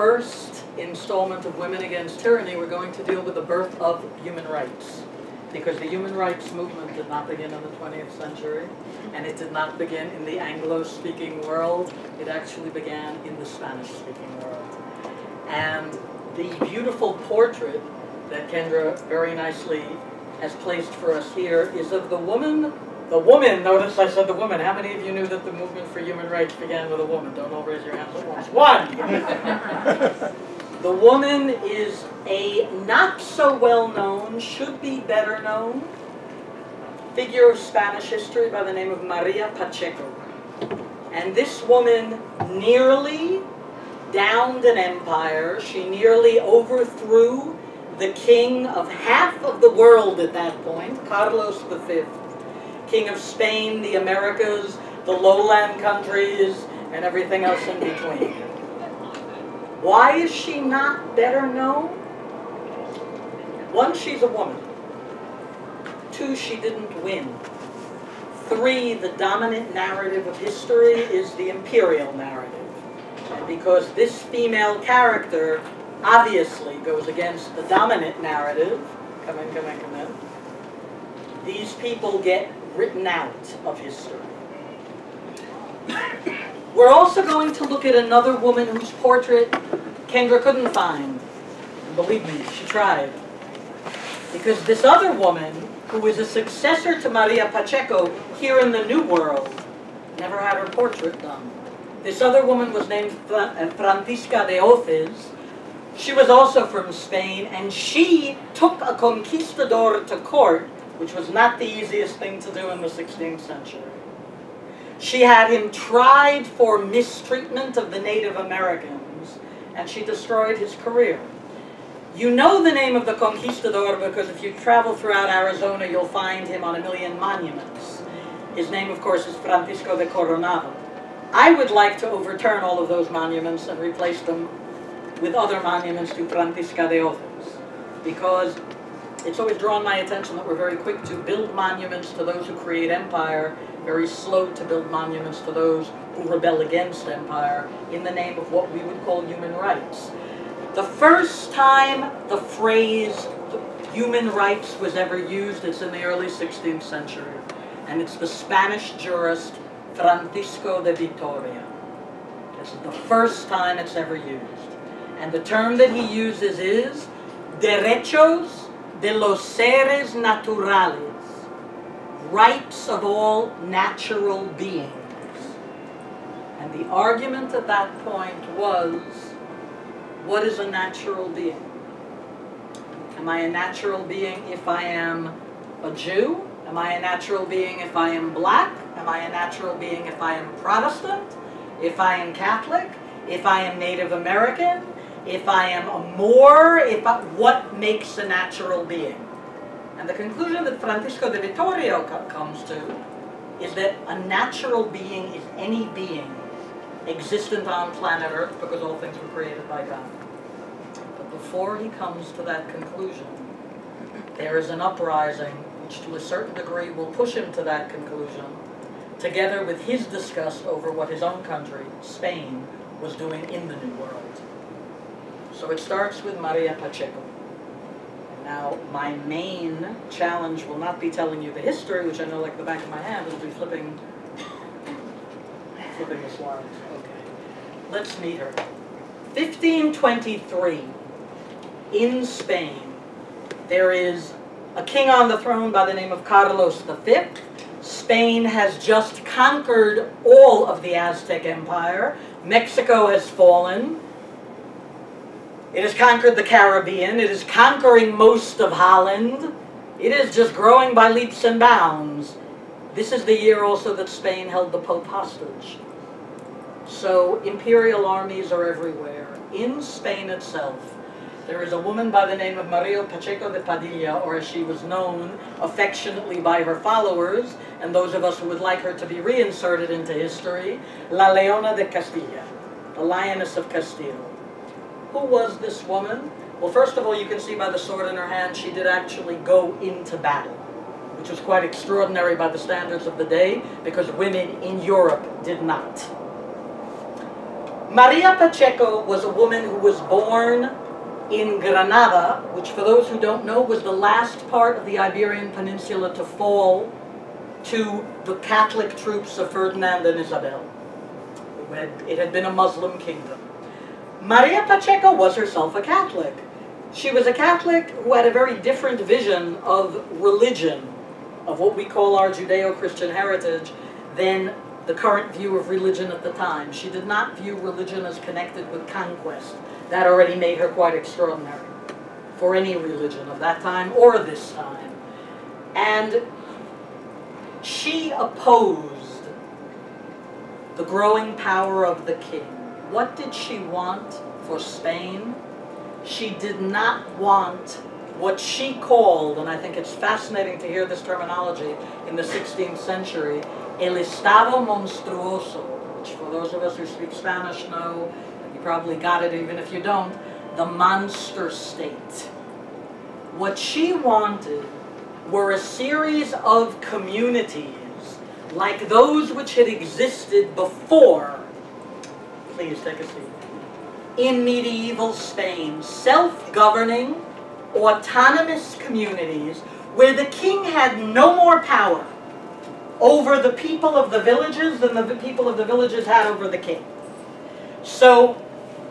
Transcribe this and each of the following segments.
first installment of Women Against Tyranny, we're going to deal with the birth of human rights. Because the human rights movement did not begin in the 20th century, and it did not begin in the Anglo-speaking world. It actually began in the Spanish-speaking world. And the beautiful portrait that Kendra very nicely has placed for us here is of the woman, notice I said the woman. How many of you knew that the movement for human rights began with a woman? Don't all raise your hands at once. One! The woman is a not so well known, should be better known, figure of Spanish history by the name of Maria Pacheco. And this woman nearly downed an empire. She nearly overthrew the king of half of the world at that point, Carlos V, king of Spain, the Americas, the lowland countries, and everything else in between. Why is she not better known? One, she's a woman. Two, she didn't win. Three, the dominant narrative of history is the imperial narrative. And because this female character obviously goes against the dominant narrative, come in, these people get written out of history. We're also going to look at another woman whose portrait Kendra couldn't find. And believe me, she tried. Because this other woman, who is a successor to Maria Pacheco here in the New World, never had her portrait done. This other woman was named Francisca de Hoces. She was also from Spain, and she took a conquistador to court, which was not the easiest thing to do in the 16th century. She had him tried for mistreatment of the Native Americans, and she destroyed his career. You know the name of the conquistador because if you travel throughout Arizona, you'll find him on a million monuments. His name, of course, is Francisco de Coronado. I would like to overturn all of those monuments and replace them with other monuments to Francisca de Hoces, because it's always drawn my attention that we're very quick to build monuments to those who create empire, very slow to build monuments to those who rebel against empire in the name of what we would call human rights. The first time the phrase human rights was ever used, it's in the early 16th century, and it's the Spanish jurist Francisco de Vitoria. This is the first time it's ever used. And the term that he uses is derechos de los seres naturales, rights of all natural beings. And the argument at that point was, what is a natural being? Am I a natural being if I am a Jew? Am I a natural being if I am black? Am I a natural being if I am Protestant? If I am Catholic? If I am Native American? If I am a Moor? What makes a natural being? And the conclusion that Francisco de Vitoria comes to is that a natural being is any being existent on planet Earth because all things were created by God. But before he comes to that conclusion, there is an uprising which to a certain degree will push him to that conclusion, together with his disgust over what his own country, Spain, was doing in the New World. So it starts with Maria Pacheco. Now, my main challenge will not be telling you the history, which I know like the back of my hand. It'll be flipping the slides. Okay. Let's meet her. 1523, in Spain, there is a king on the throne by the name of Carlos V. Spain has just conquered all of the Aztec Empire. Mexico has fallen. It has conquered the Caribbean. It is conquering most of Holland. It is just growing by leaps and bounds. This is the year also that Spain held the Pope hostage. So imperial armies are everywhere. In Spain itself, there is a woman by the name of Maria Pacheco de Padilla, or as she was known affectionately by her followers, and those of us who would like her to be reinserted into history, La Leona de Castilla, the lioness of Castile. Who was this woman? Well, first of all, you can see by the sword in her hand, she did actually go into battle, which was quite extraordinary by the standards of the day, because women in Europe did not. Maria Pacheco was a woman who was born in Granada, which for those who don't know was the last part of the Iberian Peninsula to fall to the Catholic troops of Ferdinand and Isabel. It had been a Muslim kingdom. Maria Pacheco was herself a Catholic. She was a Catholic who had a very different vision of religion, of what we call our Judeo-Christian heritage, than the current view of religion at the time. She did not view religion as connected with conquest. That already made her quite extraordinary for any religion of that time or this time. And she opposed the growing power of the king. What did she want for Spain? She did not want what she called, and I think it's fascinating to hear this terminology in the 16th century, el Estado monstruoso, which for those of us who speak Spanish know, and you probably got it even if you don't, the monster state. What she wanted were a series of communities like those which had existed before, please take a seat, in medieval Spain, self-governing, autonomous communities where the king had no more power over the people of the villages than the people of the villages had over the king. So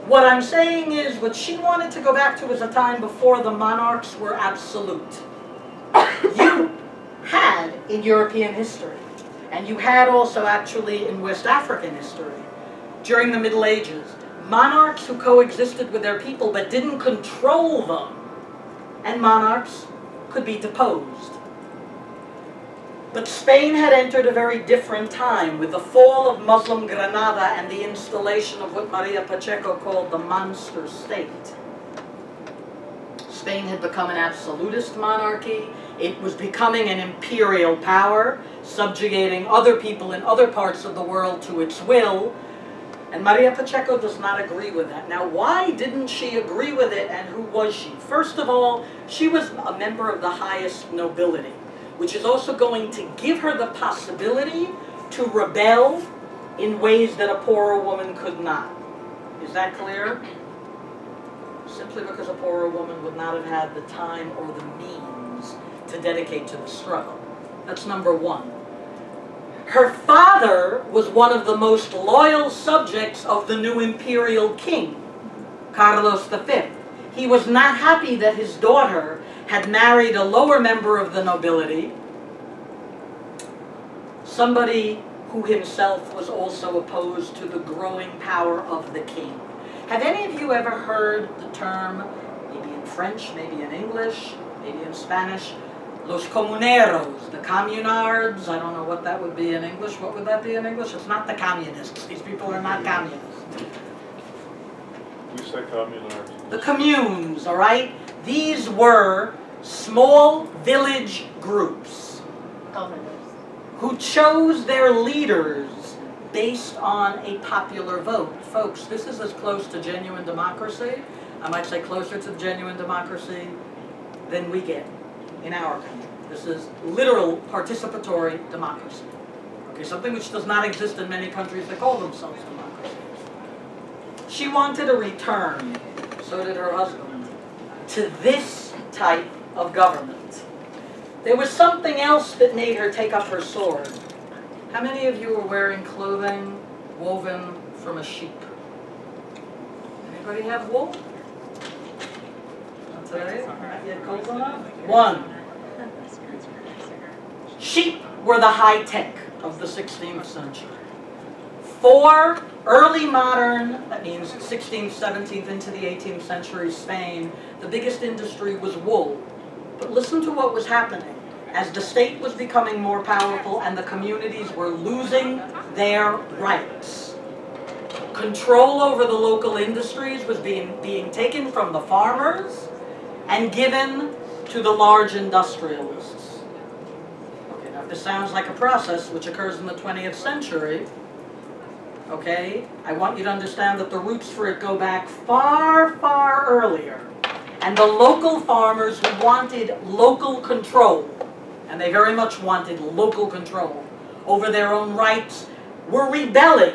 what I'm saying is what she wanted to go back to was a time before the monarchs were absolute. You had in European history, and you had also actually in West African history, during the Middle Ages, monarchs who coexisted with their people but didn't control them, and monarchs could be deposed. But Spain had entered a very different time with the fall of Muslim Granada and the installation of what Maria Pacheco called the monster state. Spain had become an absolutist monarchy. It was becoming an imperial power, subjugating other people in other parts of the world to its will. And Maria Pacheco does not agree with that. Now, why didn't she agree with it, and who was she? First of all, she was a member of the highest nobility, which is also going to give her the possibility to rebel in ways that a poorer woman could not. Is that clear? Simply because a poorer woman would not have had the time or the means to dedicate to the struggle. That's number one. Her father was one of the most loyal subjects of the new imperial king, Carlos V. He was not happy that his daughter had married a lower member of the nobility, somebody who himself was also opposed to the growing power of the king. Have any of you ever heard the term, maybe in French, maybe in English, maybe in Spanish, los Communeros, the communards? I don't know what that would be in English. What would that be in English? It's not the communists. These people are not communists. We say communards. The communes, all right? These were small village groups who chose their leaders based on a popular vote. Folks, this is as close to genuine democracy, I might say closer to genuine democracy, than we get in our country. This is literal participatory democracy. Okay, something which does not exist in many countries that call themselves democracies. She wanted a return, so did her husband, to this type of government. There was something else that made her take up her sword. How many of you are wearing clothing woven from a sheep? Anybody have wool? Not today? Not yet cold enough? One. Sheep were the high tech of the 16th century. For early modern, that means 16th, 17th into the 18th century Spain, the biggest industry was wool. But listen to what was happening. As the state was becoming more powerful and the communities were losing their rights, control over the local industries was being taken from the farmers and given to the large industrialists. Okay, now if this sounds like a process which occurs in the 20th century, okay, I want you to understand that the roots for it go back far, far earlier. And the local farmers who wanted local control, and they very much wanted local control over their own rights, were rebelling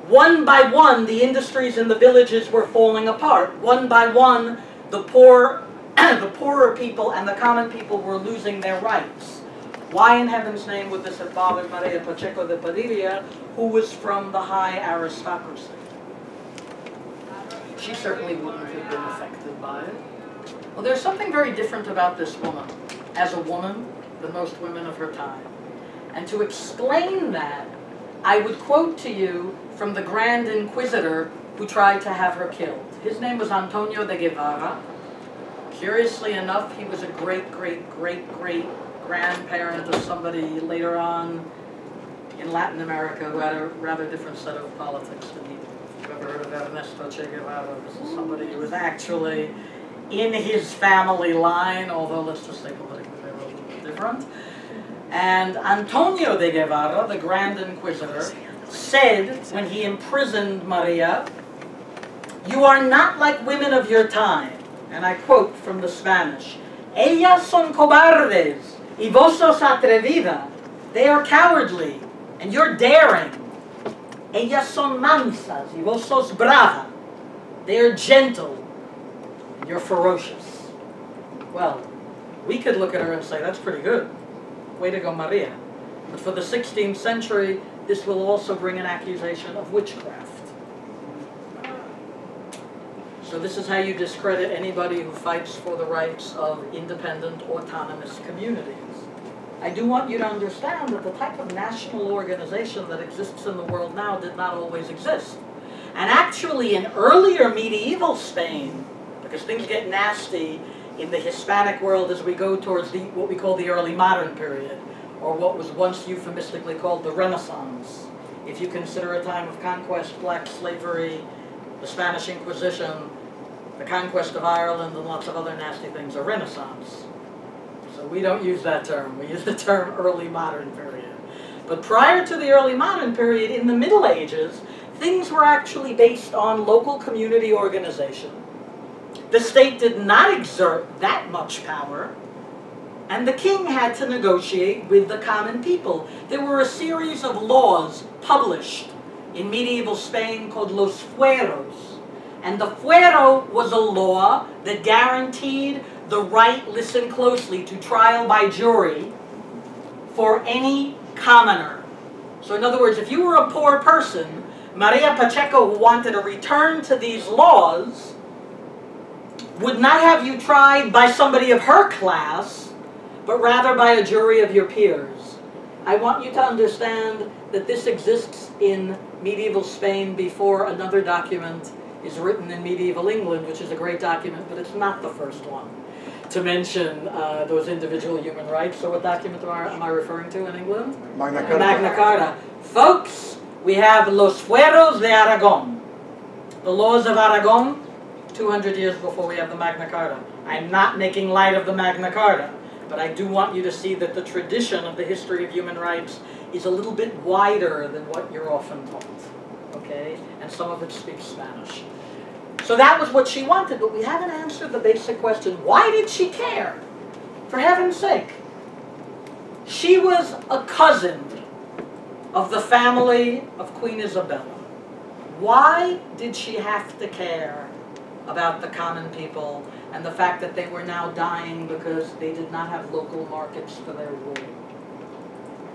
One by one, the industries in the villages were falling apart. One by one, the poorer people and the common people were losing their rights. Why in heaven's name would this have bothered Maria Pacheco de Padilla, who was from the high aristocracy? She certainly wouldn't have been affected by it. Well, there's something very different about this woman, as a woman, than most women of her time. And to explain that, I would quote to you from the Grand Inquisitor who tried to have her killed. His name was Antonio de Guevara. Curiously enough, he was a great-great-great-great-grandparent of somebody later on in Latin America who had a rather different set of politics than he did. If you've ever heard of Ernesto Che Guevara, this is somebody who was actually in his family line, although let's just say politically they were a little bit different. And Antonio de Guevara, the Grand Inquisitor, said when he imprisoned Maria, "You are not like women of your time." And I quote from the Spanish, "Ellas son cobardes, y vos sos atrevida." They are cowardly, and you're daring. "Ellas son mansas, y vos sos brava." They are gentle, and you're ferocious. Well, we could look at her and say, that's pretty good. Way to go, Maria. But for the 16th century, this will also bring an accusation of witchcraft. So this is how you discredit anybody who fights for the rights of independent, autonomous communities. I do want you to understand that the type of national organization that exists in the world now did not always exist. And actually in earlier medieval Spain, because things get nasty in the Hispanic world as we go towards what we call the early modern period, or what was once euphemistically called the Renaissance. If you consider a time of conquest, black slavery, the Spanish Inquisition, the conquest of Ireland, and lots of other nasty things, a Renaissance. So we don't use that term. We use the term early modern period. But prior to the early modern period, in the Middle Ages, things were actually based on local community organization. The state did not exert that much power, and the king had to negotiate with the common people. There were a series of laws published in medieval Spain called los fueros. And the fuero was a law that guaranteed the right, listen closely, to trial by jury for any commoner. So in other words, if you were a poor person, Maria Pacheco, who wanted to return to these laws, would not have you tried by somebody of her class, but rather by a jury of your peers. I want you to understand that this exists in medieval Spain before another document is written in medieval England, which is a great document, but it's not the first one to mention those individual human rights. So what document am I referring to in England? Magna Carta. Magna Carta. Folks, we have Los Fueros de Aragon. The laws of Aragon, 200 years before we have the Magna Carta. I'm not making light of the Magna Carta, but I do want you to see that the tradition of the history of human rights is a little bit wider than what you're often taught, okay? And some of it speaks Spanish. So that was what she wanted, but we haven't answered the basic question. Why did she care? For heaven's sake. She was a cousin of the family of Queen Isabella. Why did she have to care about the common people and the fact that they were now dying because they did not have local markets for their wool?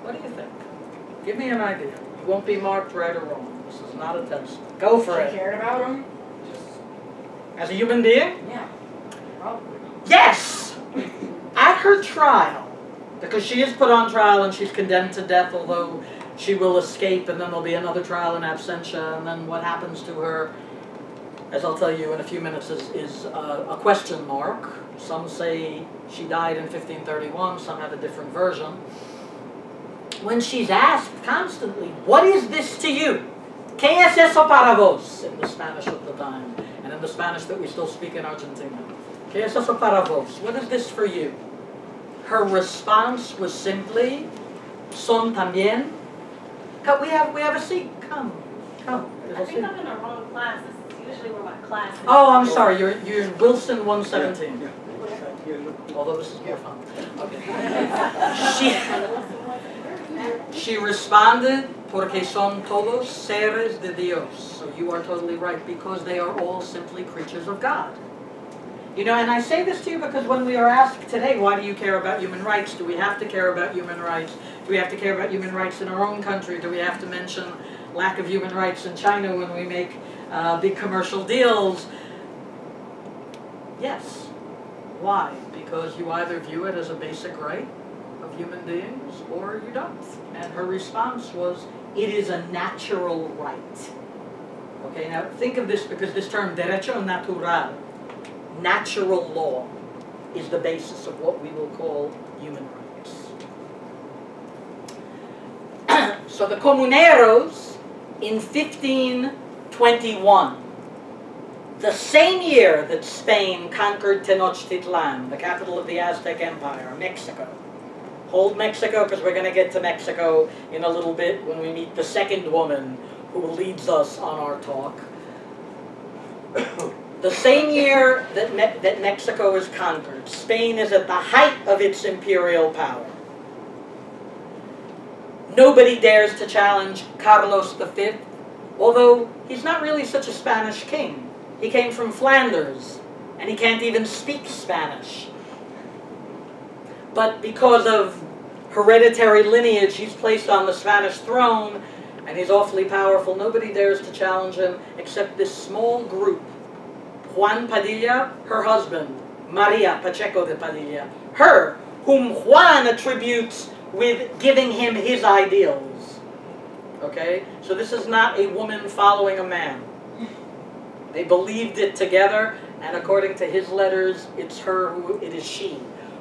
What do you think? Give me an idea. You won't be marked right or wrong. This is not a test. Go for it. She cared about them? As a human being? Yeah, probably. Yes! At her trial, because she is put on trial and she's condemned to death, although she will escape, and then there'll be another trial in absentia, and then what happens to her, as I'll tell you in a few minutes, is a question mark. Some say she died in 1531, some have a different version. When she's asked constantly, what is this to you? ¿Qué es eso para vos? In the Spanish of the time, and in the Spanish that we still speak in Argentina. ¿Qué es eso para vos? What is this for you? Her response was simply, son también. We have a seat. Come. I think I'm in the wrong class. This is usually where my class is. Oh, I'm sorry. You're in Wilson 117. Yeah. Although this is more fun. Okay. She responded, porque son todos seres de Dios. So you are totally right, because they are all simply creatures of God. You know, and I say this to you because when we are asked today, why do you care about human rights? Do we have to care about human rights? Do we have to care about human rights in our own country? Do we have to mention lack of human rights in China when we make big commercial deals? Yes. Why? Because you either view it as a basic right of human beings or you don't. And her response was, it is a natural right. Okay, now think of this, because this term, derecho natural, natural law, is the basis of what we will call human rights. So the Communeros, in 1521, the same year that Spain conquered Tenochtitlan, the capital of the Aztec Empire, Mexico. Hold Mexico, because we're going to get to Mexico in a little bit when we meet the second woman who leads us on our talk. The same year that Mexico is conquered, Spain is at the height of its imperial power. Nobody dares to challenge Carlos V, although he's not really such a Spanish king. He came from Flanders, and he can't even speak Spanish. But because of hereditary lineage, he's placed on the Spanish throne, and he's awfully powerful. Nobody dares to challenge him except this small group. Juan Padilla, her husband, Maria Pacheco de Padilla, her, whom Juan attributes with giving him his ideals. Okay? So this is not a woman following a man. They believed it together, and according to his letters, it is she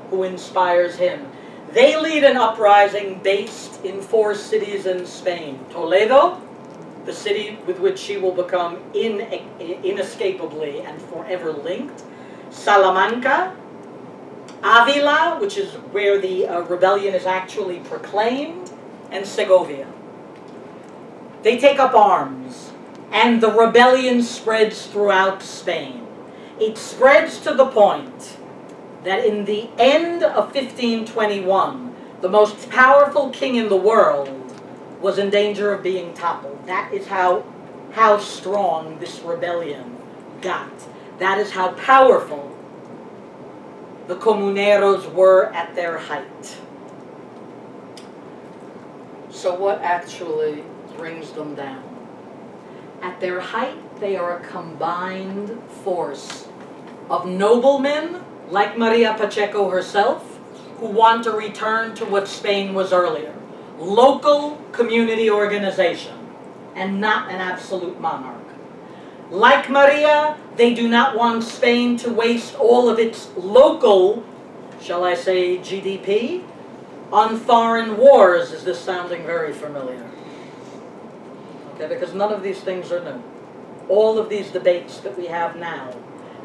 who inspires him. They lead an uprising based in 4 cities in Spain. Toledo, the city with which she will become inescapably and forever linked. Salamanca, Avila, which is where the rebellion is actually proclaimed, and Segovia. They take up arms, and the rebellion spreads throughout Spain. It spreads to the point that in the end of 1521, the most powerful king in the world was in danger of being toppled. That is how strong this rebellion got. That is how powerful the Communeros were at their height. So what actually brings them down? At their height, they are a combined force of noblemen, like Maria Pacheco herself, who want to return to what Spain was earlier. Local community organization, and not an absolute monarch. Like Maria, they do not want Spain to waste all of its local, shall I say, GDP, on foreign wars. Is this sounding very familiar? Okay, because none of these things are new. All of these debates that we have now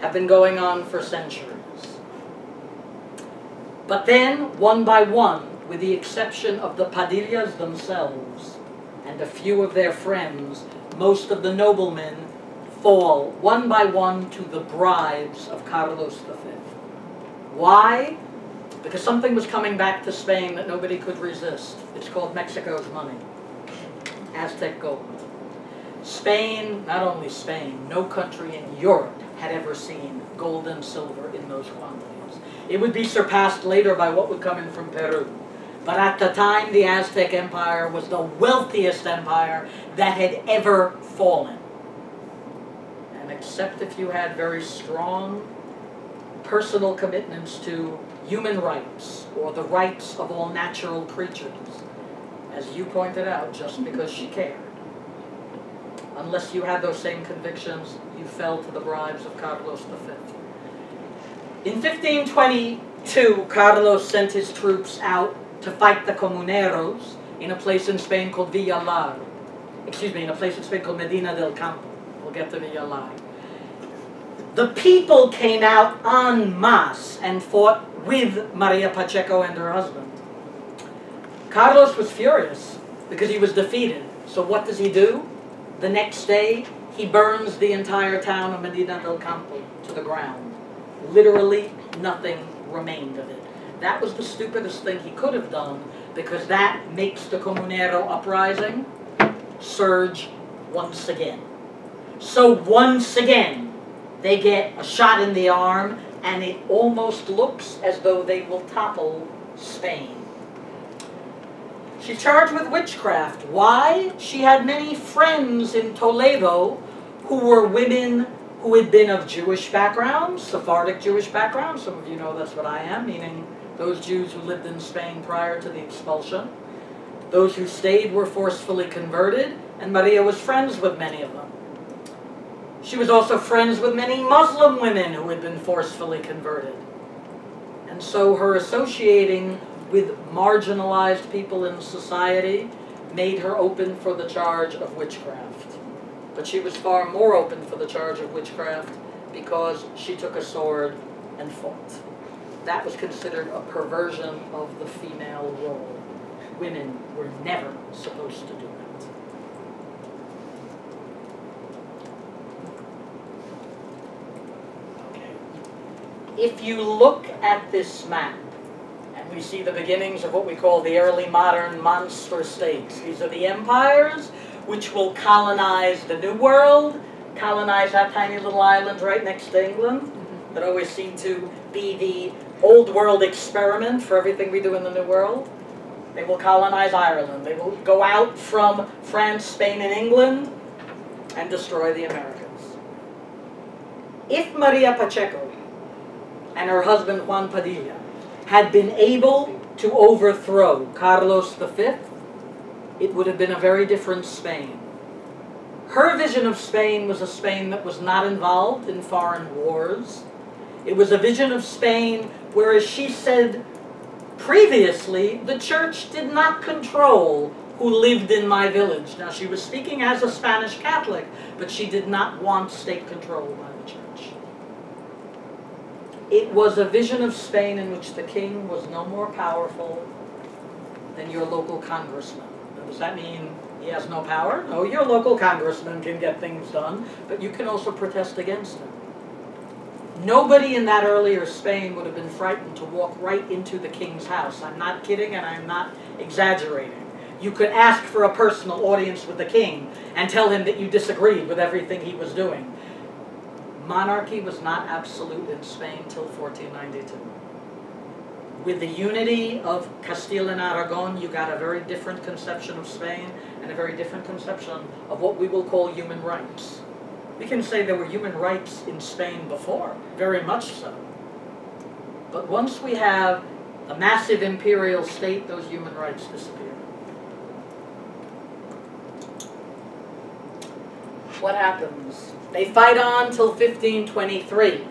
have been going on for centuries. But then, one by one, with the exception of the Padillas themselves and a few of their friends, most of the noblemen fall one by one to the bribes of Carlos V. Why? Because something was coming back to Spain that nobody could resist. It's called Mexico's money. Aztec gold. Spain, not only Spain, no country in Europe had ever seen gold and silver in those quantities. It would be surpassed later by what would come in from Peru. But at the time, the Aztec Empire was the wealthiest empire that had ever fallen. And except if you had very strong personal commitments to human rights, or the rights of all natural creatures, as you pointed out, just because she cared. Unless you had those same convictions, you fell to the bribes of Carlos V. In 1522, Carlos sent his troops out to fight the Communeros in a place in Spain called Villalar. Excuse me, in a place in Spain called Medina del Campo. We'll get to Villalar. The people came out en masse and fought with Maria Pacheco and her husband. Carlos was furious because he was defeated. So what does he do? The next day, he burns the entire town of Medina del Campo to the ground. Literally nothing remained of it. That was the stupidest thing he could have done, because that makes the Communero uprising surge once again. So once again, they get a shot in the arm, and it almost looks as though they will topple Spain. She's charged with witchcraft. Why? She had many friends in Toledo who were women who had been of Jewish background, Sephardic Jewish background. Some of you know that's what I am, meaning those Jews who lived in Spain prior to the expulsion. Those who stayed were forcefully converted, and Maria was friends with many of them. She was also friends with many Muslim women who had been forcefully converted. And so her associating with marginalized people in society made her open for the charge of witchcraft. But she was far more open for the charge of witchcraft because she took a sword and fought. That was considered a perversion of the female role. Women were never supposed to do that. Okay. If you look at this map, and we see the beginnings of what we call the early modern monster states. These are the empires which will colonize the New World, colonize that tiny little island right next to England, that always seemed to be the old world experiment for everything we do in the New World. They will colonize Ireland. They will go out from France, Spain, and England and destroy the Americans. If Maria Pacheco and her husband Juan Padilla had been able to overthrow Carlos V, it would have been a very different Spain. Her vision of Spain was a Spain that was not involved in foreign wars. It was a vision of Spain where, as she said previously, the church did not control who lived in my village. Now, she was speaking as a Spanish Catholic, but she did not want state control by the church. It was a vision of Spain in which the king was no more powerful than your local congressman. Does that mean he has no power? No, your local congressman can get things done, but you can also protest against him. Nobody in that earlier Spain would have been frightened to walk right into the king's house. I'm not kidding, and I'm not exaggerating. You could ask for a personal audience with the king and tell him that you disagreed with everything he was doing. Monarchy was not absolute in Spain till 1492. With the unity of Castile and Aragon, you got a very different conception of Spain and a very different conception of what we will call human rights. We can say there were human rights in Spain before, very much so. But once we have a massive imperial state, those human rights disappear. What happens? They fight on till 1523.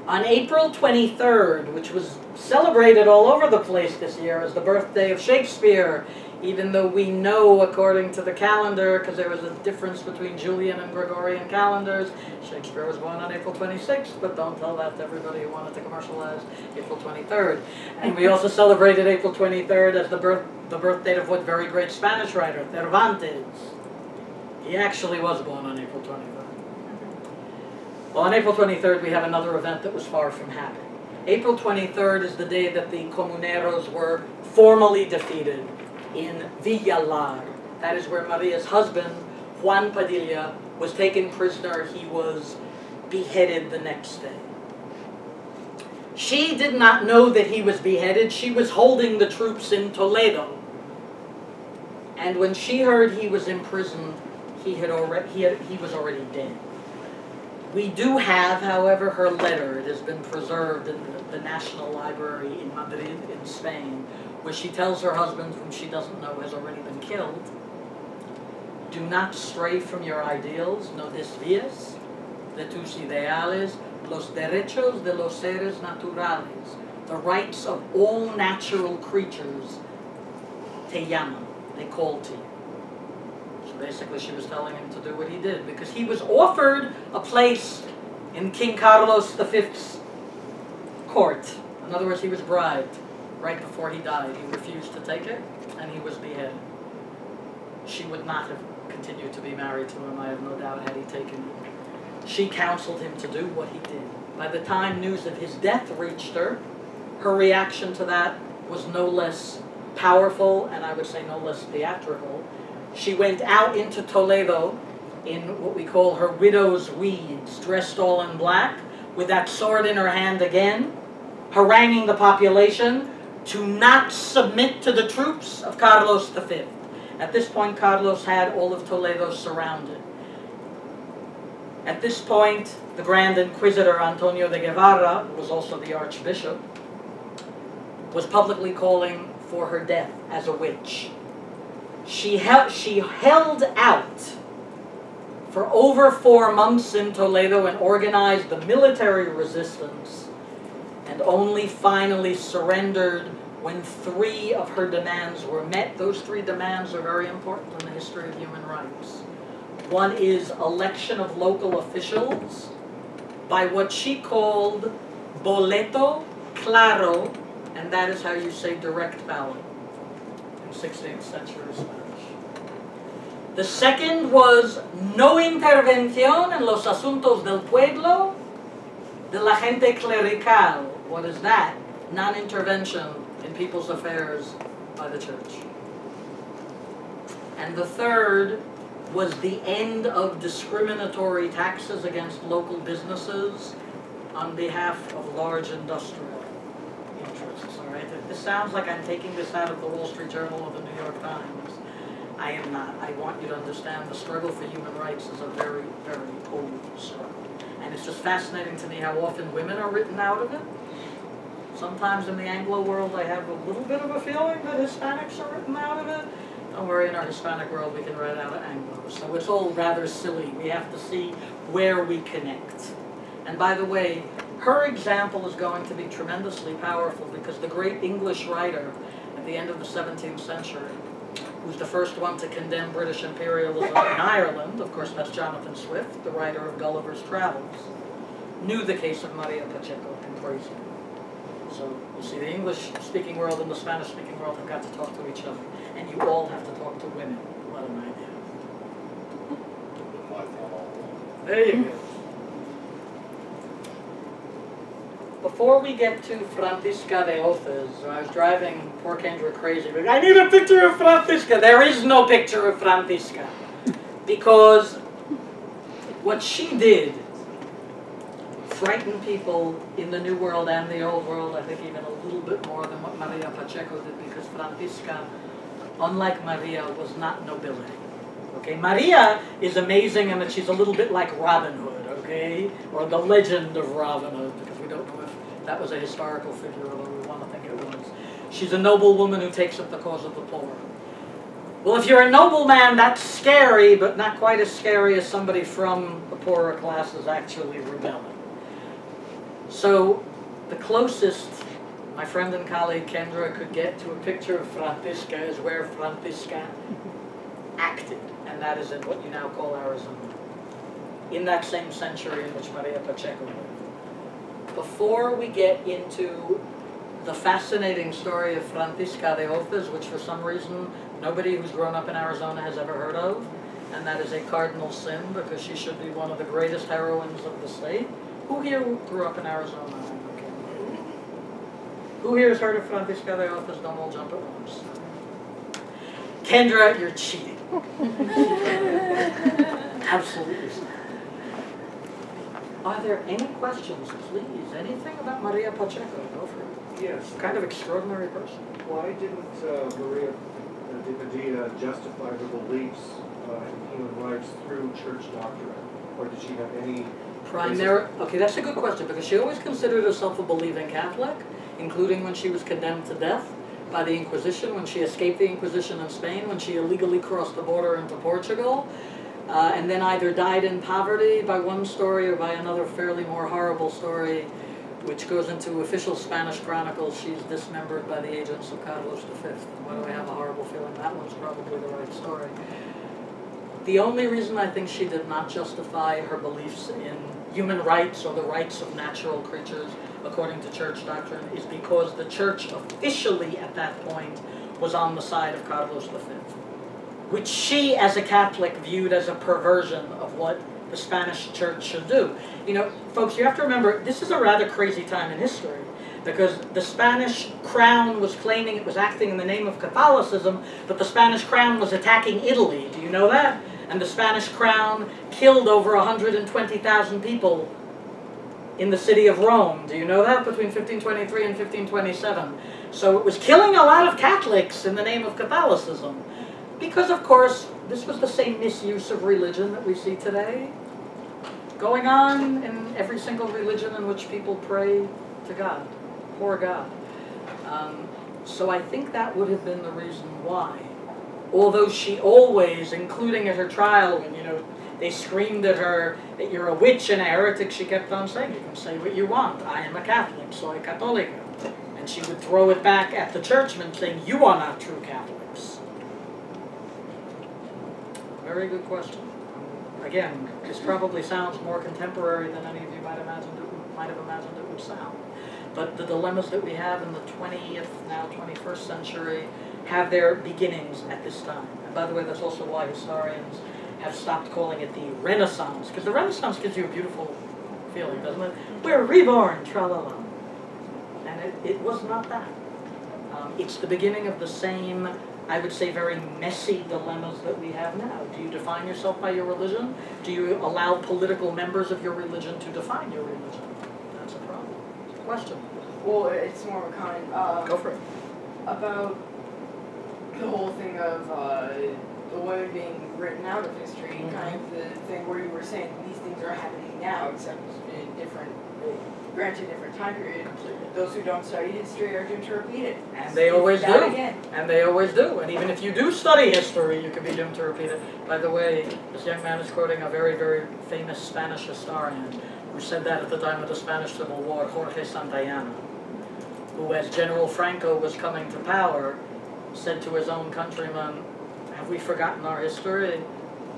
On April 23rd, which was celebrated all over the place this year as the birthday of Shakespeare, even though we know, according to the calendar, because there was a difference between Julian and Gregorian calendars, Shakespeare was born on April 26th, but don't tell that to everybody who wanted to commercialize April 23rd. And we also celebrated April 23rd as the birth date of what very great Spanish writer, Cervantes. He actually was born on April 23rd. Well, on April 23rd, we have another event that was far from happy. April 23rd is the day that the Communeros were formally defeated in Villalar. That is where Maria's husband, Juan Padilla, was taken prisoner. He was beheaded the next day. She did not know that he was beheaded. She was holding the troops in Toledo. And when she heard he was imprisoned, he was already dead. We do have, however, her letter. It has been preserved in the National Library in Madrid, in Spain, where she tells her husband, whom she doesn't know has already been killed, do not stray from your ideals, no desvíes de tus ideales, los derechos de los seres naturales, the rights of all natural creatures, te llaman, they call to you. Basically, she was telling him to do what he did, because he was offered a place in King Carlos V's court. In other words, he was bribed right before he died. He refused to take it, and he was beheaded. She would not have continued to be married to him, I have no doubt, had he taken it. She counseled him to do what he did. By the time news of his death reached her, her reaction to that was no less powerful, and I would say no less theatrical. She went out into Toledo in what we call her widow's weeds, dressed all in black, with that sword in her hand again, haranguing the population to not submit to the troops of Carlos V. At this point, Carlos had all of Toledo surrounded. At this point, the Grand Inquisitor Antonio de Guevara, who was also the Archbishop, was publicly calling for her death as a witch. She held out for over 4 months in Toledo and organized the military resistance, and only finally surrendered when 3 of her demands were met. Those 3 demands are very important in the history of human rights. One is election of local officials by what she called boleto claro, and that is how you say direct ballot in 16th century Spanish. The second was no intervención en los asuntos del pueblo de la gente clerical. What is that? Non-intervention in people's affairs by the church. And the third was the end of discriminatory taxes against local businesses on behalf of large industrial interests. All right? This sounds like I'm taking this out of the Wall Street Journal or the New York Times. I am not. I want you to understand the struggle for human rights is a very, very old struggle. And it's just fascinating to me how often women are written out of it. Sometimes in the Anglo world I have a little bit of a feeling that Hispanics are written out of it. Don't worry, in our Hispanic world we can write out of Anglo. So it's all rather silly. We have to see where we connect. And by the way, her example is going to be tremendously powerful because the great English writer at the end of the 17th century, who's the first one to condemn British imperialism in Ireland, of course that's Jonathan Swift, the writer of Gulliver's Travels, knew the case of Maria Pacheco and crazy. So you see, the English-speaking world and the Spanish-speaking world have got to talk to each other, and you all have to talk to women. What an idea. There you go. Before we get to Francisca de Hoces, I was driving poor Kendra crazy. I need a picture of Francisca. There is no picture of Francisca. Because what she did frightened people in the New World and the Old World, I think even a little bit more than what Maria Pacheco did, because Francisca, unlike Maria, was not nobility. Okay, Maria is amazing in that she's a little bit like Robin Hood, okay? Or the legend of Robin Hood, because we don't know if that was a historical figure, although we want to think it was. She's a noble woman who takes up the cause of the poor. Well, if you're a nobleman, that's scary, but not quite as scary as somebody from the poorer classes actually rebelling. So, the closest my friend and colleague Kendra could get to a picture of Francisca is where Francisca acted, and that is in what you now call Arizona, in that same century in which Maria Pacheco lived. Before we get into the fascinating story of Francisca de Hoces, which for some reason nobody who's grown up in Arizona has ever heard of, and that is a cardinal sin because she should be one of the greatest heroines of the state. Who here grew up in Arizona? Okay. Who here has heard of Francisca de Hoces? Don't all jump at once. Kendra, you're cheating. Absolutely. Are there any questions, please? Anything about Maria Pacheco? Go for it. Yes. Kind of extraordinary person. Why didn't Maria de Padilla justify her beliefs in human rights through church doctrine? Or did she have any... Okay, that's a good question, because she always considered herself a believing Catholic, including when she was condemned to death by the Inquisition, when she escaped the Inquisition in Spain, when she illegally crossed the border into Portugal, and then either died in poverty by one story or by another fairly more horrible story, which goes into official Spanish chronicles. She's dismembered by the agents of Carlos V. Why do I have a horrible feeling that one's probably the right story? The only reason I think she did not justify her beliefs in human rights or the rights of natural creatures according to church doctrine is because the church officially at that point was on the side of Carlos V, which she as a Catholic viewed as a perversion of what the Spanish church should do. You know, folks, you have to remember, this is a rather crazy time in history, because the Spanish crown was claiming it was acting in the name of Catholicism, but the Spanish crown was attacking Italy. Do you know that? And the Spanish crown killed over 120,000 people in the city of Rome. Do you know that? Between 1523 and 1527. So it was killing a lot of Catholics in the name of Catholicism. Because, of course, this was the same misuse of religion that we see today, going on in every single religion in which people pray to God, poor God. So I think that would have been the reason why. Although she always, including at her trial, when, you know, they screamed at her that you're a witch and a heretic, she kept on saying, you can say what you want. I am a Catholic, soy católica. And she would throw it back at the churchmen saying, you are not true Catholics. Very good question. Again, this probably sounds more contemporary than any of you might have imagined it would sound. But the dilemmas that we have in the 20th, now 21st century, have their beginnings at this time. And by the way, that's also why historians have stopped calling it the Renaissance, because the Renaissance gives you a beautiful feeling, doesn't it? We're reborn, tra-la-la. And it was not that. It's the beginning of the same, I would say, very messy dilemmas that we have now. Do you define yourself by your religion? Do you allow political members of your religion to define your religion? That's a problem. It's a question. Well, it's more of a comment. Go for it. About the whole thing of the women being written out of history, kind of the thing where you were saying these things are happening now, except in different, granted different time period. Those who don't study history are doomed to repeat it. And they always do. And they always do. And even if you do study history, you can be doomed to repeat it. By the way, this young man is quoting a very, very famous Spanish historian who said that at the time of the Spanish Civil War, Jorge Santayana, who, as General Franco was coming to power, said to his own countrymen, have we forgotten our history?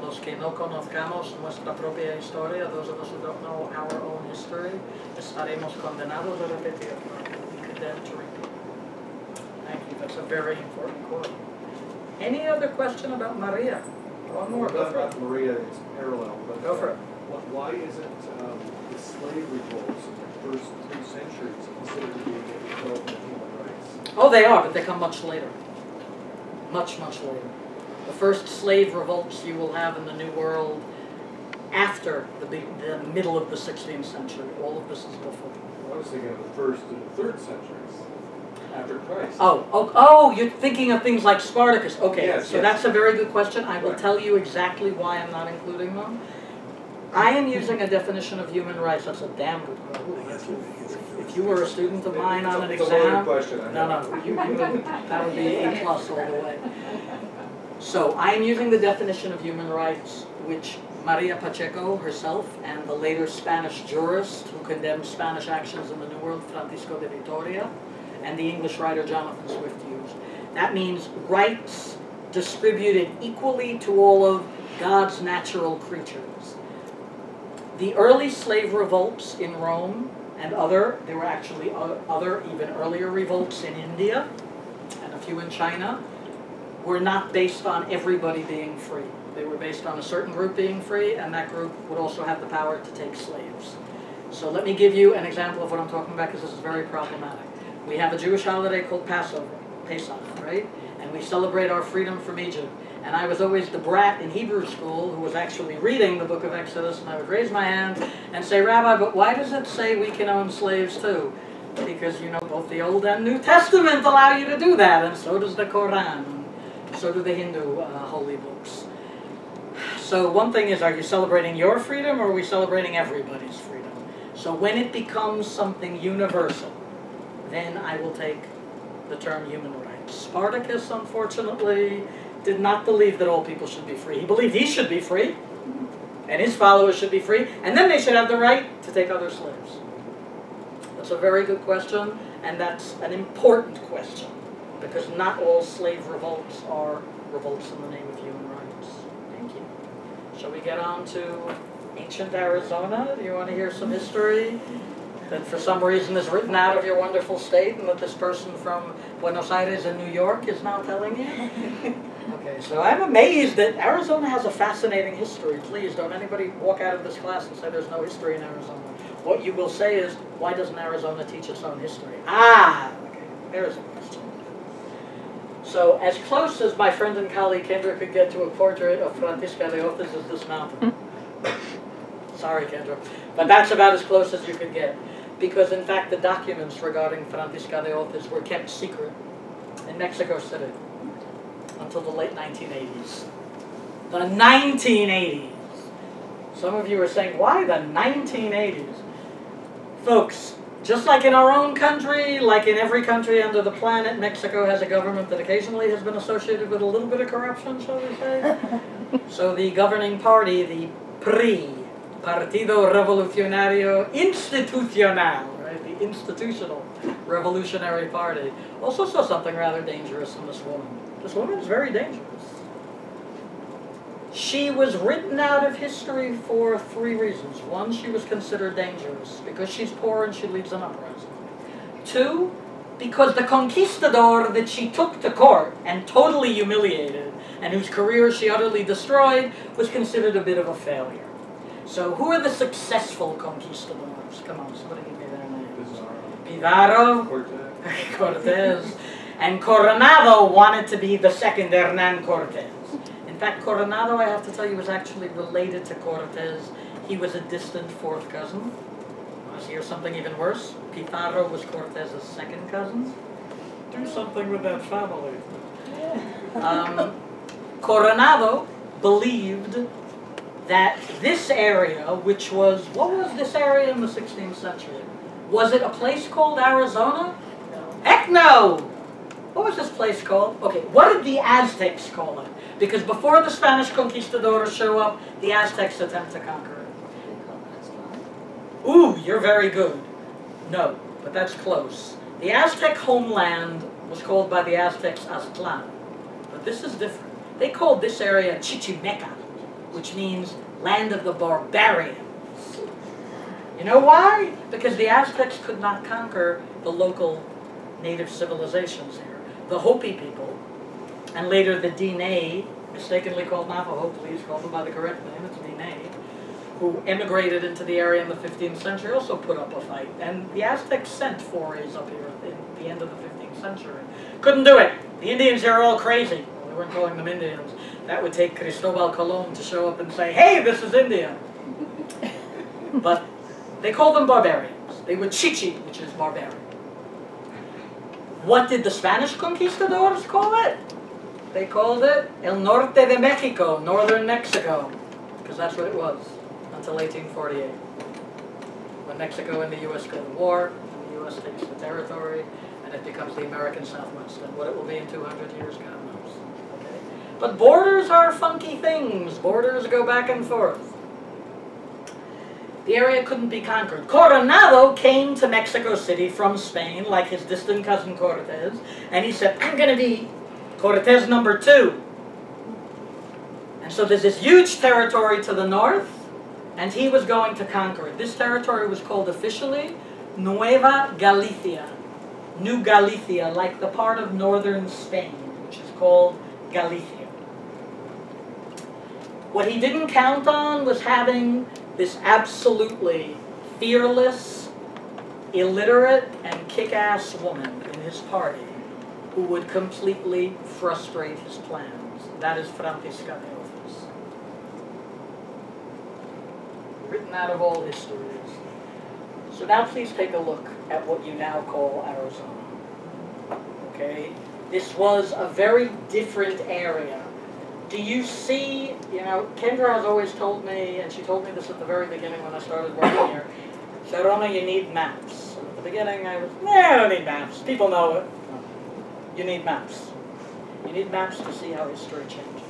Los que no conozcamos nuestra propia historia, those of us who don't know our own history, estaremos condenados a repetirla, condemned to repeat. Thank you, that's a very important quote. Any other question about Maria? One more, go for it. Maria, it's parallel, but Go for it. why isn't the slave revolts in the first 3 centuries considered to be a development of human rights? Oh, they are, but they come much later. Much, much later. The first slave revolts you will have in the New World after the middle of the 16th century. All of this is before. I was thinking of the 1st and the 3rd centuries, after Christ. Oh, you're thinking of things like Spartacus. Okay, yes, so that's a very good question. I will tell you exactly why I'm not including them. I am using a definition of human rights. That's a damn good question. If you were a student of mine on an exam, that would be A+ all the way. So I'm using the definition of human rights, which Maria Pacheco herself and the later Spanish jurist who condemned Spanish actions in the New World, Francisco de Vitoria, and the English writer Jonathan Swift used. That means rights distributed equally to all of God's natural creatures. The early slave revolts in Rome and there were actually other even earlier revolts in India and a few in China, were not based on everybody being free. They were based on a certain group being free, and that group would also have the power to take slaves. So let me give you an example of what I'm talking about, because this is very problematic. We have a Jewish holiday called Passover, Pesach, right? And we celebrate our freedom from Egypt. And I was always the brat in Hebrew school who was actually reading the book of Exodus, and I would raise my hand and say, Rabbi, but why does it say we can own slaves too? Because, you know, both the Old and New Testament allow you to do that, and so does the Quran. So do the Hindu holy books. So one thing is, are you celebrating your freedom, or are we celebrating everybody's freedom? So when it becomes something universal, then I will take the term human rights. Spartacus, unfortunately, did not believe that all people should be free. He believed he should be free, and his followers should be free, and then they should have the right to take other slaves. That's a very good question, and that's an important question, because not all slave revolts are revolts in the name of human rights. Thank you. Shall we get on to ancient Arizona? Do you want to hear some history that for some reason is written out of your wonderful state, and that this person from Buenos Aires and New York is now telling you? Okay, so I'm amazed that Arizona has a fascinating history. Please don't anybody walk out of this class and say there's no history in Arizona. what you will say is, why doesn't Arizona teach its own history? Ah, okay, there's a question. So as close as my friend and colleague Kendra could get to a portrait of Francisca de Hoces is this mountain. Sorry, Kendra. But that's about as close as you could get. Because in fact the documents regarding Francisca de Hoces were kept secret in Mexico City until the late 1980s. The 1980s! Some of you are saying, why the 1980s? Folks, just like in our own country, like in every country under the planet, Mexico has a government that occasionally has been associated with a little bit of corruption, shall we say? So the governing party, the PRI, Partido Revolucionario Institucional, right, the institutional revolutionary party, also saw something rather dangerous in this woman. This woman is very dangerous. She was written out of history for 3 reasons. 1, she was considered dangerous because she's poor and she leads an uprising. 2, because the conquistador that she took to court and totally humiliated and whose career she utterly destroyed was considered a bit of a failure. So who are the successful conquistadors? Come on, somebody give me their names. Pizarro, Cortez, and Coronado wanted to be the second Hernan Cortez. In fact, Coronado, I have to tell you, was actually related to Cortez. He was a distant 4th cousin. Want to hear something even worse? Pizarro was Cortez's 2nd cousin. Do something with that family. Coronado believed that this area, which was, what was this area in the 16th century? Was it a place called Arizona? No. Heck no! What was this place called? Okay, what did the Aztecs call it? Because before the Spanish conquistadors show up, the Aztecs attempt to conquer it. Ooh, you're very good. No, but that's close. The Aztec homeland was called by the Aztecs Aztlan. But this is different. They called this area Chichimeca, which means land of the barbarians. You know why? Because the Aztecs could not conquer the local native civilizations here. The Hopi people, and later the Diné, mistakenly called Navajo, please call them by the correct name, it's Diné, who emigrated into the area in the 15th century, also put up a fight. And the Aztecs sent forays up here at the end of the 15th century. Couldn't do it. The Indians here are all crazy. Well, they weren't calling them Indians. That would take Cristobal Colon to show up and say, hey, this is India. But they called them barbarians. They were Chichi, which is barbarian. What did the Spanish conquistadors call it? They called it El Norte de Mexico, northern Mexico, because that's what it was until 1848, when Mexico and the U.S. go to war, and the U.S. takes the territory, and it becomes the American Southwest. And what it will be in 200 years, God knows. Okay? But borders are funky things. Borders go back and forth. The area couldn't be conquered. Coronado came to Mexico City from Spain, like his distant cousin Cortez, and he said, I'm going to be Cortez number 2. And so there's this huge territory to the north, and he was going to conquer it. This territory was called officially Nueva Galicia. New Galicia, like the part of northern Spain, which is called Galicia. What he didn't count on was having this absolutely fearless, illiterate, and kick-ass woman in his party who would completely frustrate his plans. That is Francisca de Hoces. Written out of all histories. So now please take a look at what you now call Arizona. Okay? This was a very different area. Do you see, you know, Kendra has always told me, and she told me this at the very beginning when I started working here, Sharonah, you need maps. And at the beginning I was, I don't need maps. People know it. No. You need maps. You need maps to see how history changes.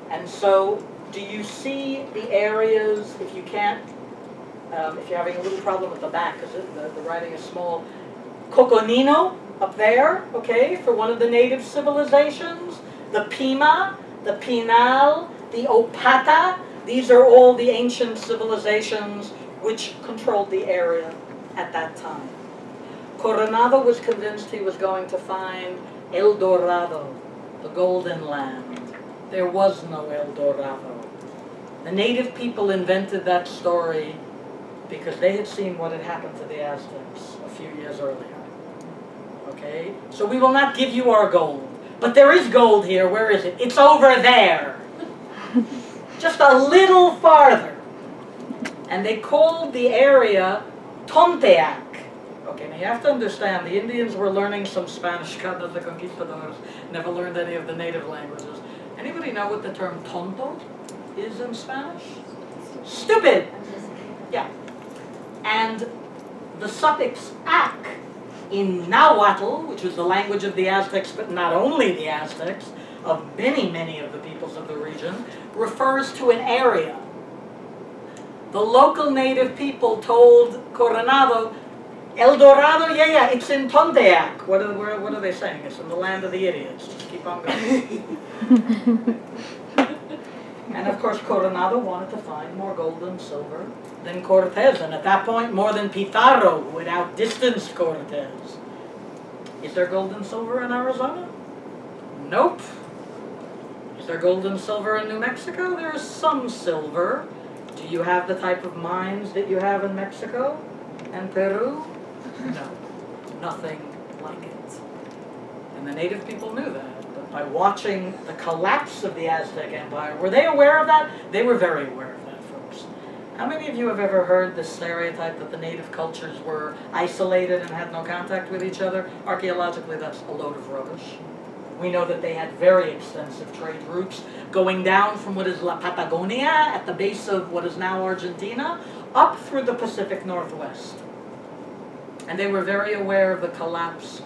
And so, do you see the areas, if you can't, if you're having a little problem at the back, because the writing is small, Coconino, up there, okay, for one of the native civilizations, the Pima, the Pinal, the Opata, these are all the ancient civilizations which controlled the area at that time. Coronado was convinced he was going to find El Dorado, the Golden Land. There was no El Dorado. The native people invented that story because they had seen what had happened to the Aztecs a few years earlier. Okay? So we will not give you our gold. But there is gold here. Where is it? It's over there. Just a little farther. And they called the area Tonteac. Okay, now you have to understand, the Indians were learning some Spanish, God, the conquistadors never learned any of the native languages. Anybody know what the term tonto is in Spanish? Stupid! Yeah. And the suffix ac in Nahuatl, which was the language of the Aztecs, but not only the Aztecs, of many, many of the peoples of the region, refers to an area. The local native people told Coronado, El Dorado, yeah, it's in Tonteac. What are they saying? It's in the land of the idiots. Just keep on going. And of course, Coronado wanted to find more gold and silver than Cortez, and at that point, more than Pizarro, who had outdistanced Cortez. Is there gold and silver in Arizona? Nope. Is there gold and silver in New Mexico? There is some silver. Do you have the type of mines that you have in Mexico and Peru? No, nothing like it. And the native people knew that. But by watching the collapse of the Aztec Empire, were they aware of that? They were very aware of that, folks. How many of you have ever heard the stereotype that the native cultures were isolated and had no contact with each other? Archaeologically, that's a load of rubbish. We know that they had very extensive trade routes going down from what is La Patagonia at the base of what is now Argentina up through the Pacific Northwest. And they were very aware of the collapse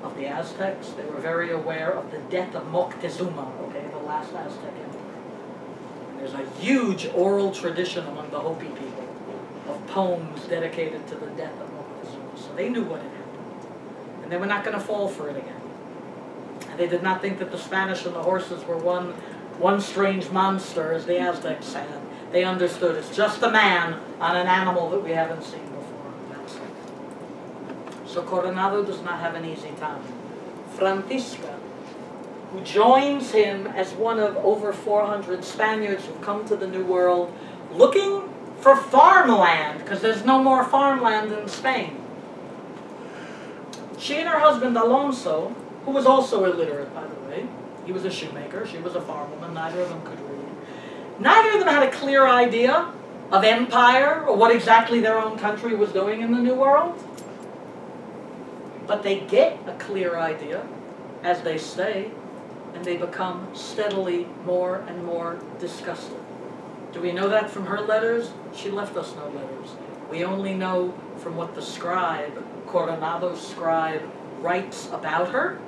of the Aztecs. They were very aware of the death of Moctezuma, okay, the last Aztec emperor. And there's a huge oral tradition among the Hopi people of poems dedicated to the death of Moctezuma. So they knew what had happened. And they were not going to fall for it again. And they did not think that the Spanish and the horses were one strange monster, as the Aztecs said. They understood it's just a man on an animal that we haven't seen before. That's it. So Coronado does not have an easy time. Francisca, who joins him as one of over 400 Spaniards who've come to the New World looking for farmland, because there's no more farmland in Spain. She and her husband Alonso, who was also illiterate, by the way. He was a shoemaker, she was a farmwoman, neither of them could read. Neither of them had a clear idea of empire or what exactly their own country was doing in the New World. But they get a clear idea as they stay, and they become steadily more and more disgusted. Do we know that from her letters? She left us no letters. We only know from what the scribe, Coronado's scribe, writes about her,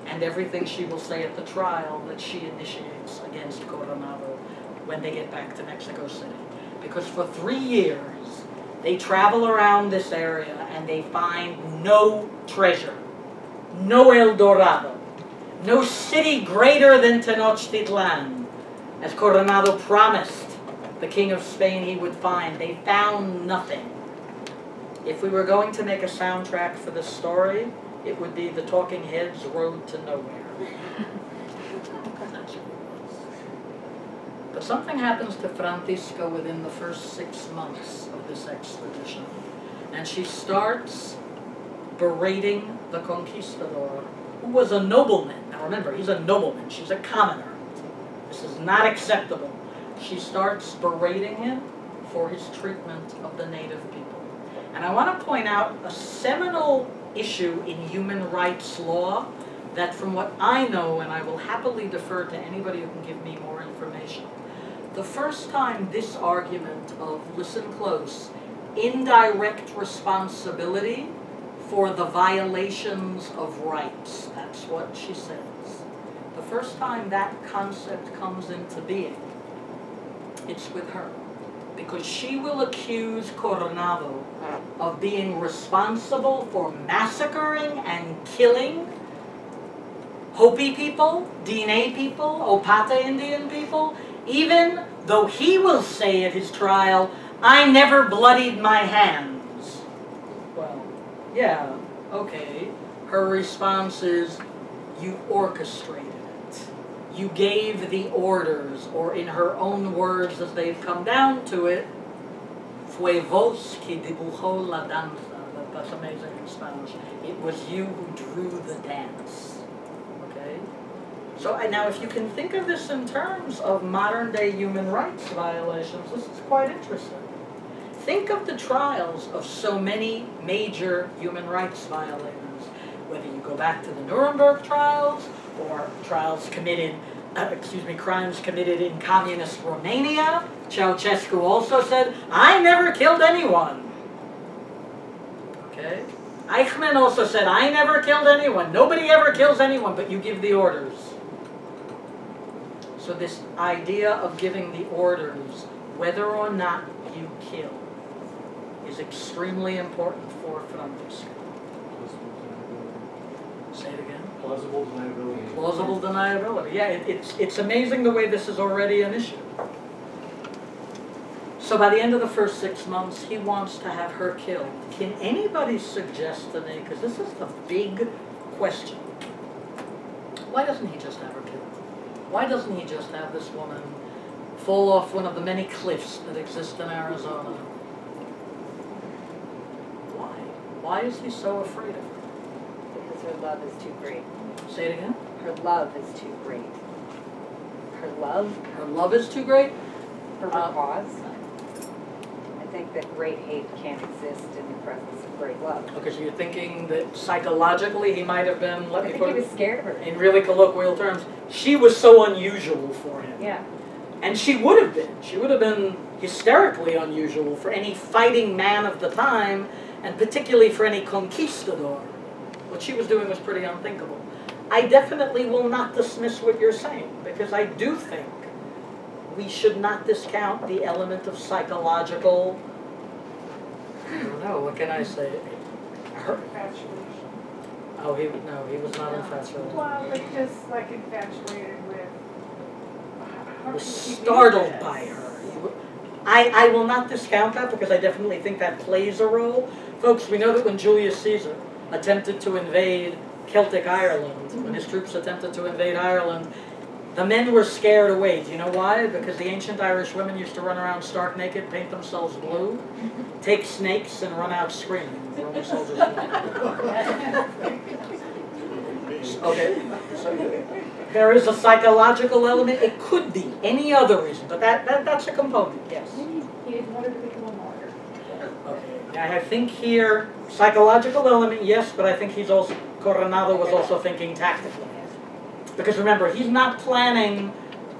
and everything she will say at the trial that she initiates against Coronado when they get back to Mexico City. Because for 3 years, they travel around this area and they find no treasure, no El Dorado, no city greater than Tenochtitlan, as Coronado promised the King of Spain he would find. They found nothing. If we were going to make a soundtrack for this story, it would be the Talking Heads' Road to Nowhere. That's what it was. But something happens to Francisca within the first 6 months of this expedition. And she starts berating the conquistador, who was a nobleman. Now remember, he's a nobleman. She's a commoner. This is not acceptable. She starts berating him for his treatment of the native people. And I want to point out a seminal issue in human rights law that, from what I know, and I will happily defer to anybody who can give me more information, the first time this argument of, listen close, indirect responsibility for the violations of rights, that's what she says. The first time that concept comes into being, it's with her. Because she will accuse Coronado of being responsible for massacring and killing Hopi people, Diné people, Opata Indian people, even though he will say at his trial, I never bloodied my hands. Well, yeah, okay. Her response is, you orchestrated it. You gave the orders, or in her own words as they've come down to it, Fue vos que dibujó la danza. That's amazing in Spanish. It was you who drew the dance. Okay? So now if you can think of this in terms of modern day human rights violations, this is quite interesting. Think of the trials of so many major human rights violators, whether you go back to the Nuremberg trials or trials committed, crimes committed in communist Romania. Ceausescu also said, I never killed anyone. Okay? Eichmann also said, I never killed anyone. Nobody ever kills anyone, but you give the orders. So this idea of giving the orders, whether or not you kill, is extremely important for Francisco. Say it again. Plausible deniability. Plausible deniability. Yeah, it's amazing the way this is already an issue. So by the end of the first 6 months, he wants to have her killed. Can anybody suggest to me, because this is the big question, why doesn't he just have her killed? Why doesn't he just have this woman fall off one of the many cliffs that exist in Arizona? Why? Why is he so afraid of her? Because her love is too great. Say it again? Her love is too great. Her love? Her love is too great? For her cause? I think that great hate can't exist in the presence of great love. Okay, so you're thinking that psychologically he might have been, I think he was scared of her. in really colloquial terms, she was so unusual for him. Yeah. And she would have been. She would have been hysterically unusual for any fighting man of the time, and particularly for any conquistador. What she was doing was pretty unthinkable. I definitely will not dismiss what you're saying, because I do think we should not discount the element of psychological, I don't know, what can I say? Oh, he was not infatuated. Well, but just like infatuated with. How Was can she do startled this? by her. I will not discount that because I definitely think that plays a role. Folks, we know that when Julius Caesar attempted to invade Celtic Ireland, when his troops attempted to invade Ireland, the men were scared away. Do you know why? Because the ancient Irish women used to run around stark naked, paint themselves blue, take snakes, and run out screaming. The Roman soldiers Okay. So there is a psychological element. It could be any other reason, but that's a component, yes. He didn't want her to become a martyr. Okay. Now I think here, psychological element, yes, but I think he's also, Coronado was also thinking tactically. Because remember, he's not planning,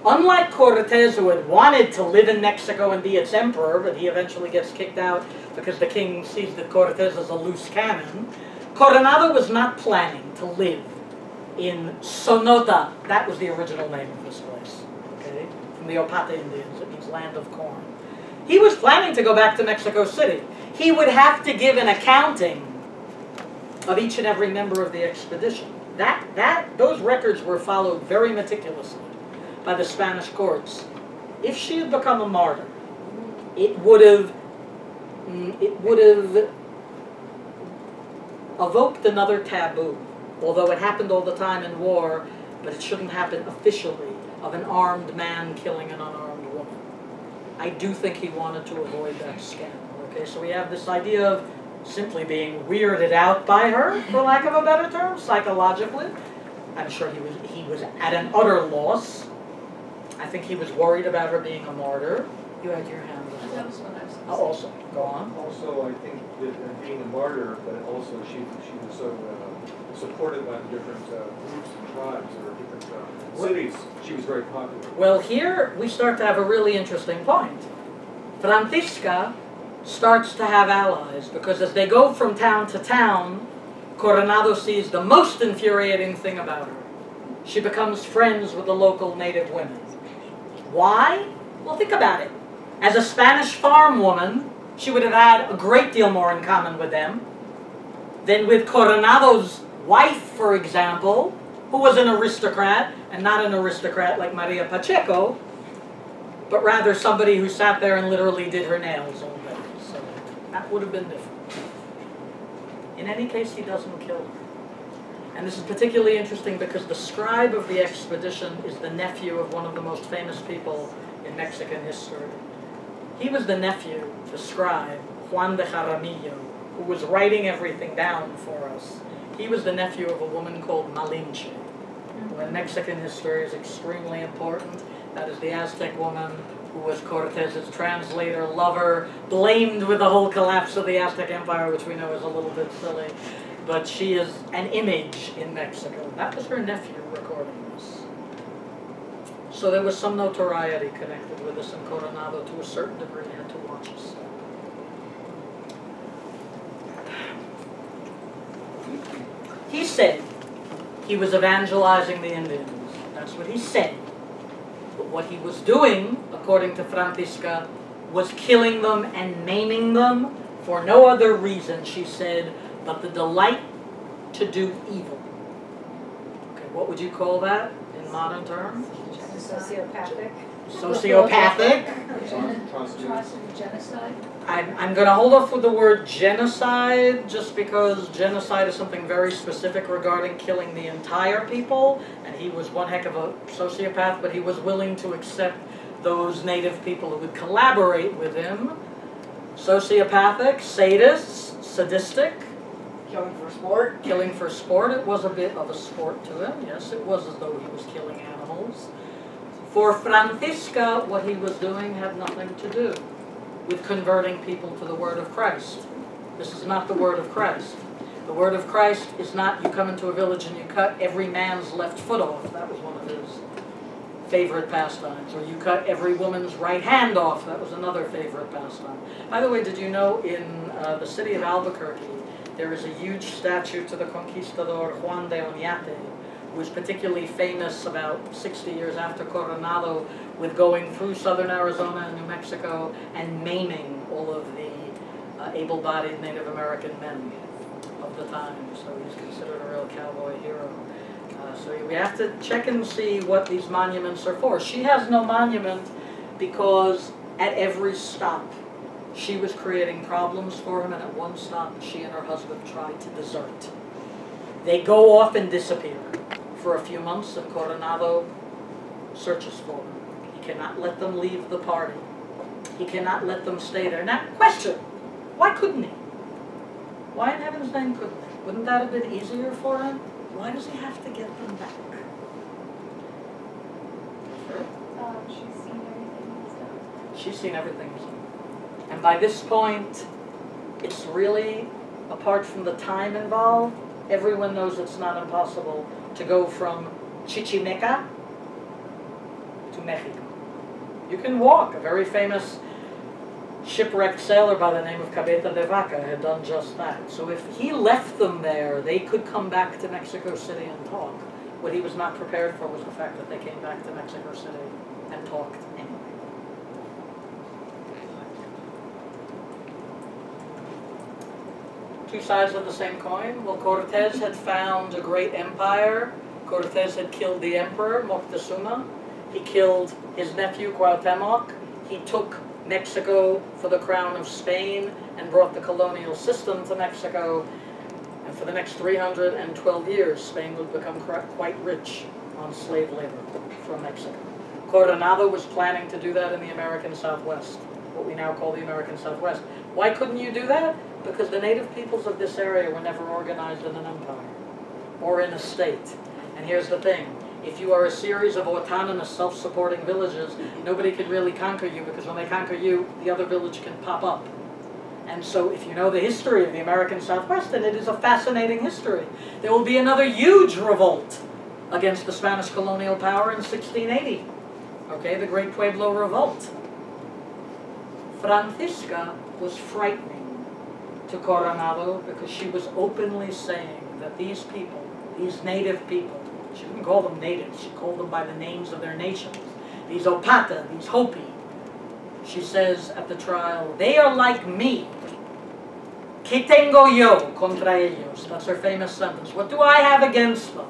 unlike Cortez, who had wanted to live in Mexico and be its emperor, but he eventually gets kicked out because the king sees that Cortez is a loose cannon. Coronado was not planning to live in Sonota. That was the original name of this place, okay? From the Opata Indians, it means land of corn. He was planning to go back to Mexico City. He would have to give an accounting of each and every member of the expedition. Those records were followed very meticulously by the Spanish courts. If she had become a martyr, it would have evoked another taboo. Although it happened all the time in war, but it shouldn't happen officially, of an armed man killing an unarmed woman. I do think he wanted to avoid that scandal. Okay, so we have this idea of simply being weirded out by her, for lack of a better term, psychologically. I'm sure he was at an utter loss. I think he was worried about her being a martyr. You had your hand as well. That was what I was going to say. Also, go on. Also, I think that being a martyr, but also she was so supported by the different groups and tribes or different cities. She was very popular. Well, here we start to have a really interesting point. Francisca starts to have allies because as they go from town to town, Coronado sees the most infuriating thing about her. She becomes friends with the local native women. Why? Well, think about it. As a Spanish farm woman, she would have had a great deal more in common with them than with Coronado's wife, for example, who was an aristocrat, and not an aristocrat like Maria Pacheco, but rather somebody who sat there and literally did her nails all day. So that would have been different. In any case, he doesn't kill her. And this is particularly interesting because the scribe of the expedition is the nephew of one of the most famous people in Mexican history. He was the nephew, the scribe, Juan de Jaramillo, who was writing everything down for us. He was the nephew of a woman called Malinche, who in Mexican history is extremely important. That is the Aztec woman who was Cortez's translator, lover, blamed with the whole collapse of the Aztec Empire, which we know is a little bit silly. But she is an image in Mexico. That was her nephew recording this. So there was some notoriety connected with this, and Coronado, to a certain degree, had to watch us. He said he was evangelizing the Indians. That's what he said. But what he was doing, according to Francisca, was killing them and maiming them for no other reason, she said, but the delight to do evil. Okay, what would you call that in modern terms? Sociopathic. Sociopathic. Genocide. I'm going to hold off with the word genocide, just because genocide is something very specific regarding killing the entire people, and he was one heck of a sociopath, but he was willing to accept those native people who would collaborate with him. Sociopathic, sadists, sadistic. Killing for sport. Killing for sport. It was a bit of a sport to him. Yes, it was as though he was killing animals. For Francisca, what he was doing had nothing to do with converting people to the word of Christ. This is not the word of Christ. The word of Christ is not you come into a village and you cut every man's left foot off. That was one of his favorite pastimes. Or you cut every woman's right hand off. That was another favorite pastime. By the way, did you know in the city of Albuquerque, there is a huge statue to the conquistador Juan de Oñate, who was particularly famous about 60 years after Coronado with going through southern Arizona and New Mexico and maiming all of the able-bodied Native American men of the time. So he's considered a real cowboy hero. So we have to check and see what these monuments are for. She has no monument because at every stop she was creating problems for him, and at one stop she and her husband tried to desert. They go off and disappear for a few months, and Coronado searches for them. He cannot let them leave the party. He cannot let them stay there. Now, question, why couldn't he? Why in heaven's name couldn't he? Wouldn't that have been easier for him? Why does he have to get them back? She's seen everything he's done. She's seen everything he's done. And by this point, it's really, apart from the time involved, everyone knows it's not impossible to go from Chichimeca to Mexico. You can walk. A very famous shipwrecked sailor by the name of Cabeza de Vaca had done just that. So if he left them there, they could come back to Mexico City and talk. What he was not prepared for was the fact that they came back to Mexico City and talked anyway. Two sides of the same coin. Well, Cortez had found a great empire. Cortez had killed the emperor, Moctezuma. He killed his nephew, Cuauhtemoc. He took Mexico for the crown of Spain and brought the colonial system to Mexico. And for the next 312 years, Spain would become quite rich on slave labor from Mexico. Coronado was planning to do that in the American Southwest, what we now call the American Southwest. Why couldn't you do that? Because the native peoples of this area were never organized in an empire or in a state. And here's the thing. If you are a series of autonomous, self-supporting villages, nobody can really conquer you, because when they conquer you, the other village can pop up. And so if you know the history of the American Southwest, and it is a fascinating history, there will be another huge revolt against the Spanish colonial power in 1680. Okay, the Great Pueblo Revolt. Francisca was frightening to Coronado because she was openly saying that these people, these native people, she didn't call them natives, she called them by the names of their nations. These Opata, these Hopi. She says at the trial, they are like me. ¿Qué tengo yo contra ellos? That's her famous sentence. What do I have against them?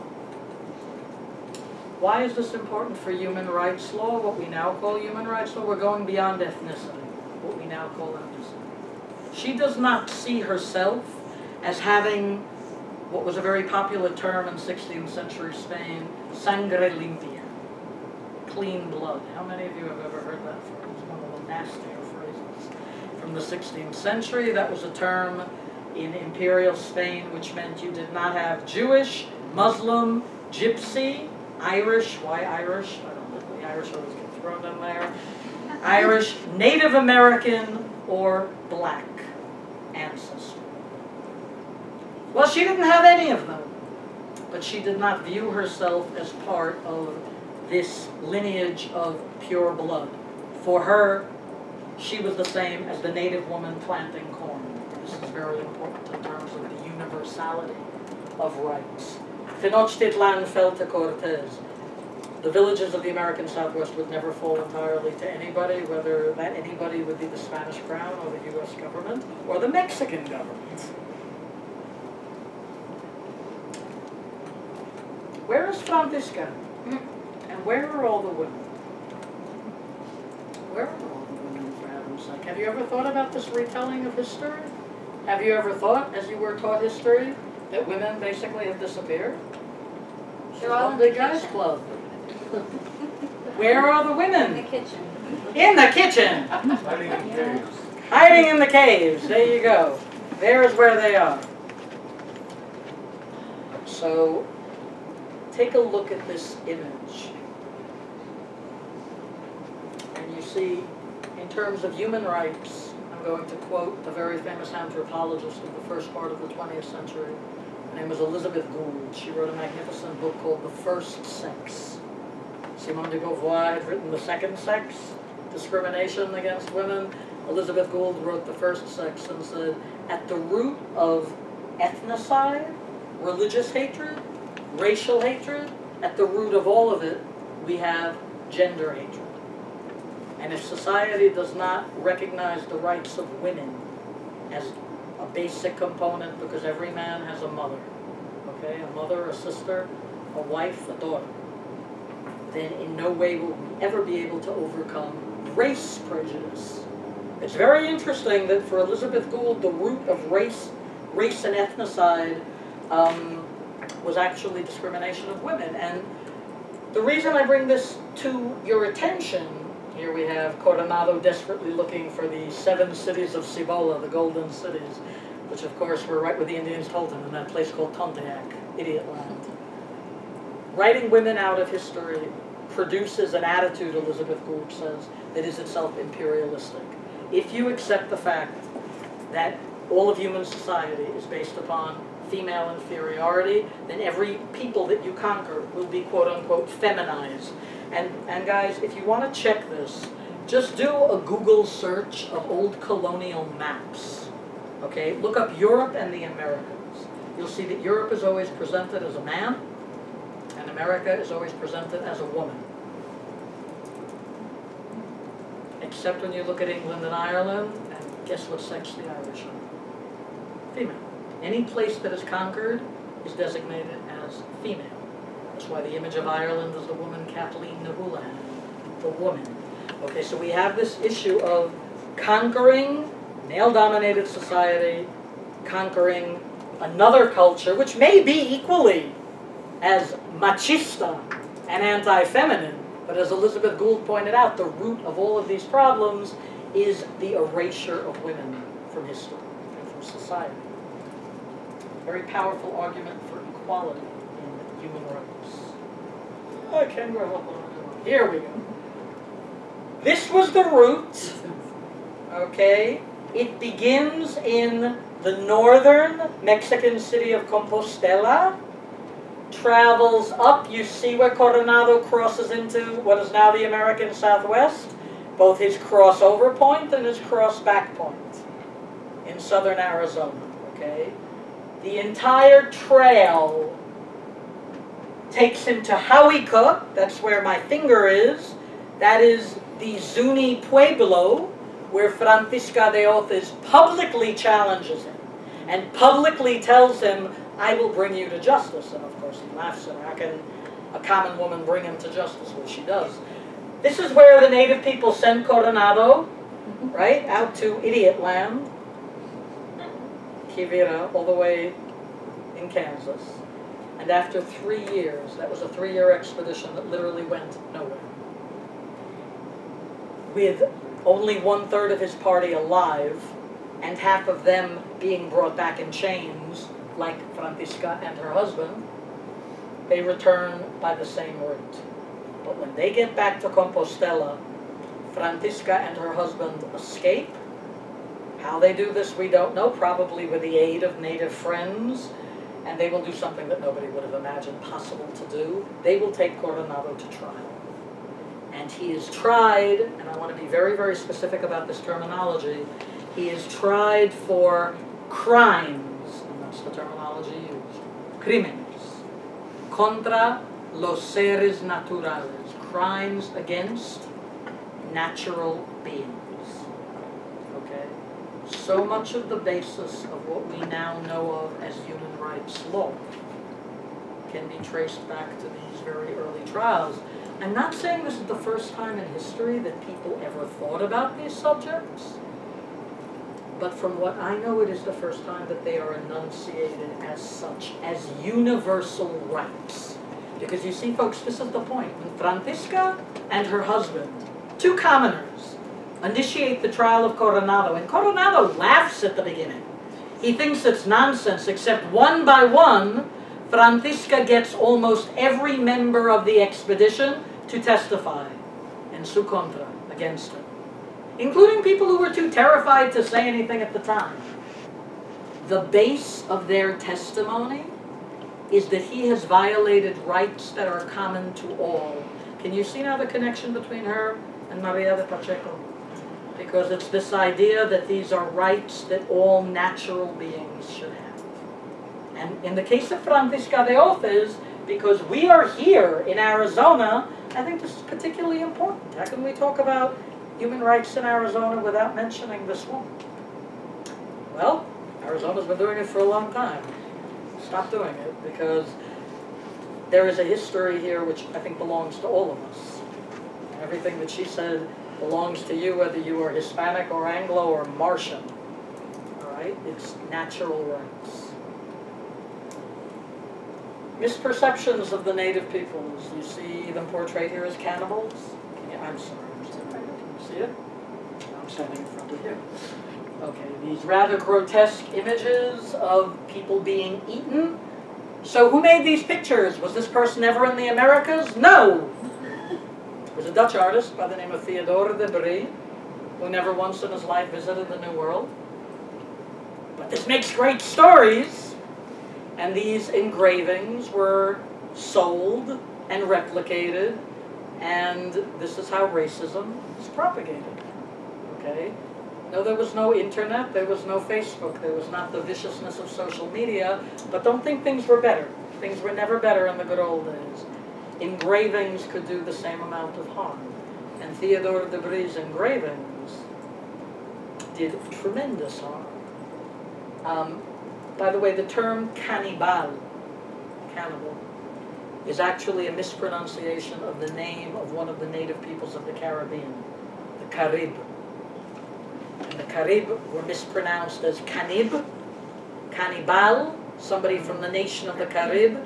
Why is this important for human rights law, what we now call human rights law? We're going beyond ethnicity, what we now call ethnicity. She does not see herself as having what was a very popular term in 16th century Spain, sangre limpia, clean blood. How many of you have ever heard that phrase? One of the nastier phrases. in the 16th century. That was a term in imperial Spain which meant you did not have Jewish, Muslim, Gypsy, Irish. Why Irish? I don't know. The Irish always get thrown in there. Irish, Native American, or black ancestor. Well, she didn't have any of them, but she did not view herself as part of this lineage of pure blood. For her, she was the same as the native woman planting corn. This is very important in terms of the universality of rights. Tenochtitlan fell to Cortez. The villages of the American Southwest would never fall entirely to anybody, whether that anybody would be the Spanish crown or the U.S. government or the Mexican government. Where is Francisca? And where are all the women? Where are all the women, for heaven's sake? Have you ever thought about this retelling of history? Have you ever thought, as you were taught history, that women basically have disappeared? They're all in the the guys' kitchen. club. Where are the women? In the kitchen. In the kitchen! Hiding in caves. Hiding in the caves. There you go. There's where they are. So, take a look at this image. And you see, in terms of human rights, I'm going to quote a very famous anthropologist of the first part of the 20th century. Her name was Elizabeth Gould. She wrote a magnificent book called The First Sex. Simone de Beauvoir had written The Second Sex, Discrimination Against Women. Elizabeth Gould wrote The First Sex and said, at the root of ethnocide, religious hatred, racial hatred, at the root of all of it, we have gender hatred. And if society does not recognize the rights of women as a basic component, because every man has a mother, okay, a mother, a sister, a wife, a daughter, then in no way will we ever be able to overcome race prejudice. It's very interesting that for Elizabeth Gould, the root of race and ethnocide was actually discrimination of women. And the reason I bring this to your attention, here we have Coronado desperately looking for the 7 cities of Cibola, the golden cities, which of course were right where the Indians told him, in that place called Tontiac, idiot land. Writing women out of history produces an attitude, Elizabeth Gould says, that is itself imperialistic. If you accept the fact that all of human society is based upon female inferiority, then every people that you conquer will be quote-unquote feminized. And guys, if you want to check this, just do a Google search of old colonial maps. Okay, look up Europe and the Americas. You'll see that Europe is always presented as a man, and America is always presented as a woman. Except when you look at England and Ireland, and guess what sex the Irish are? Female. Any place that is conquered is designated as female. That's why the image of Ireland is the woman Kathleen na Houlihan, the woman. Okay, so we have this issue of conquering male-dominated society, conquering another culture, which may be equally as machista and anti-feminine, but as Elizabeth Gould pointed out, the root of all of these problems is the erasure of women from history and from society. Very powerful argument for equality in human rights. Okay, here we go. This was the root, okay? It begins in the northern Mexican city of Compostela, travels up, you see where Coronado crosses into what is now the American Southwest, both his crossover point and his cross-back point in southern Arizona, okay? The entire trail takes him to Jauica, that's where my finger is, that is the Zuni Pueblo, where Francisca de Hoces publicly challenges him and publicly tells him, I will bring you to justice. And of course he laughs at her. How can a common woman bring him to justice? Well, she does. This is where the native people send Coronado, right, out to idiot land, Quivira, all the way in Kansas. And after 3 years, that was a 3-year expedition that literally went nowhere, with only 1/3 of his party alive, and half of them being brought back in chains, like Francisca and her husband, they return by the same route. But when they get back to Compostela, Francisca and her husband escape. How they do this, we don't know, probably with the aid of native friends, and they will do something that nobody would have imagined possible to do. They will take Coronado to trial. And he is tried, and I want to be very, very specific about this terminology, he is tried for crimes, and that's the terminology used, crímenes, contra los seres naturales, crimes against natural beings. Okay? So much of the basis of what we now know of as human rights law can be traced back to these very early trials. I'm not saying this is the first time in history that people ever thought about these subjects, but from what I know, it is the first time that they are enunciated as such, as universal rights. Because you see, folks, this is the point. When Francisca and her husband, two commoners, initiate the trial of Coronado, and Coronado laughs at the beginning. He thinks it's nonsense, except one by one, Francisca gets almost every member of the expedition to testify in su contra, against him, including people who were too terrified to say anything at the time. The base of their testimony is that he has violated rights that are common to all. Can you see now the connection between her and Maria de Pacheco? Because it's this idea that these are rights that all natural beings should have. And in the case of Francisca de Hoces, because we are here in Arizona, I think this is particularly important. How can we talk about human rights in Arizona without mentioning this woman? Well, Arizona's been doing it for a long time. Stop doing it, because there is a history here which I think belongs to all of us. Everything that she said belongs to you, whether you are Hispanic or Anglo or Martian. All right? It's natural rights. Misperceptions of the native peoples. You see them portrayed here as cannibals? I'm sorry. Can you see it? I'm standing in front of you. Okay, these rather grotesque images of people being eaten. So who made these pictures? Was this person ever in the Americas? No! It was a Dutch artist by the name of Theodore de Brie, who never once in his life visited the New World. But this makes great stories. And these engravings were sold and replicated, and this is how racism is propagated. Okay? No, there was no internet, there was no Facebook, there was not the viciousness of social media, but don't think things were better. Things were never better in the good old days. Engravings could do the same amount of harm. And Theodore de Brie's engravings did tremendous harm. By the way, the term cannibal, cannibal, is actually a mispronunciation of the name of one of the native peoples of the Caribbean, the Carib. And the Carib were mispronounced as canib, cannibal, somebody from the nation of the Carib,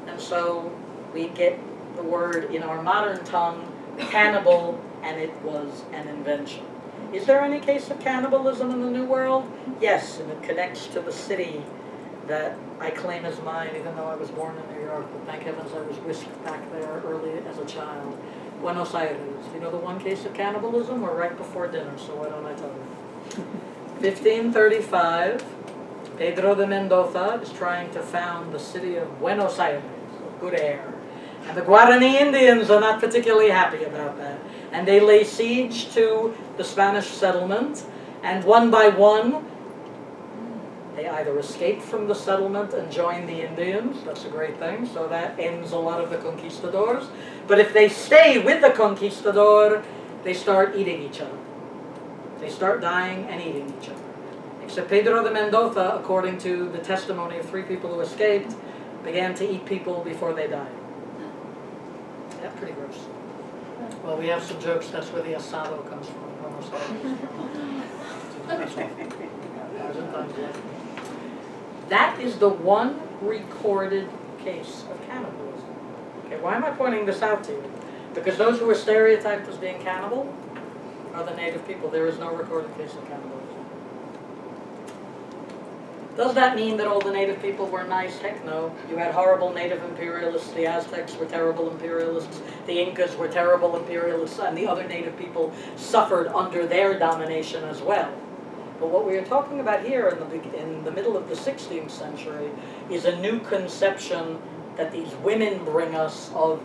and so we get the word in our modern tongue, cannibal, and it was an invention. Is there any case of cannibalism in the New World? Yes, and it connects to the city that I claim as mine, even though I was born in New York, but thank heavens I was whisked back there early as a child. Buenos Aires. You know the one case of cannibalism? We're right before dinner, so why don't I tell you? 1535, Pedro de Mendoza is trying to found the city of Buenos Aires, good air. And the Guarani Indians are not particularly happy about that. And they lay siege to the Spanish settlement, and one by one, they either escape from the settlement and join the Indians. That's a great thing, so that ends a lot of the conquistadors. But if they stay with the conquistador, they start eating each other. They start dying and eating each other. Except Pedro de Mendoza, according to the testimony of 3 people who escaped, began to eat people before they died. Yeah, pretty gross. Well, we have some jokes. That's where the asado comes from. That is the one recorded case of cannibalism. Okay, why am I pointing this out to you? Because those who were stereotyped as being cannibal are the native people. There is no recorded case of cannibalism. Does that mean that all the native people were nice? Heck no. You had horrible native imperialists. The Aztecs were terrible imperialists. The Incas were terrible imperialists. And the other native people suffered under their domination as well. But what we are talking about here in the middle of the 16th century is a new conception that these women bring us of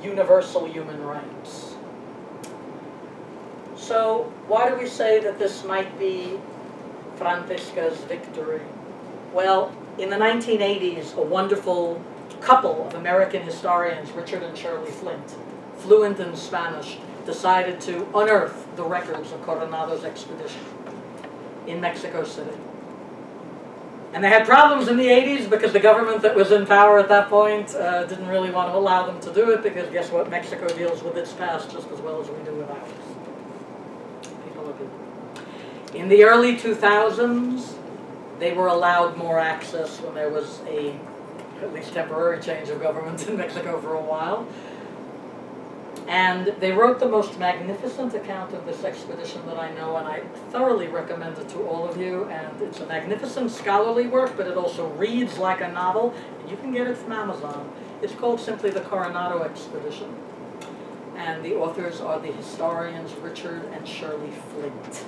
universal human rights. So why do we say that this might be Francisca's victory? Well, in the 1980s, a wonderful couple of American historians, Richard and Shirley Flint, fluent in Spanish, decided to unearth the records of Coronado's expedition in Mexico City. And they had problems in the 80s because the government that was in power at that point didn't really want to allow them to do it, because guess what? Mexico deals with its past just as well as we do with ours. People are people. In the early 2000s, they were allowed more access when there was a, at least temporary, change of government in Mexico for a while. And they wrote the most magnificent account of this expedition that I know, and I thoroughly recommend it to all of you. And it's a magnificent scholarly work, but it also reads like a novel, and you can get it from Amazon. It's called simply The Coronado Expedition. And the authors are the historians Richard and Shirley Flint.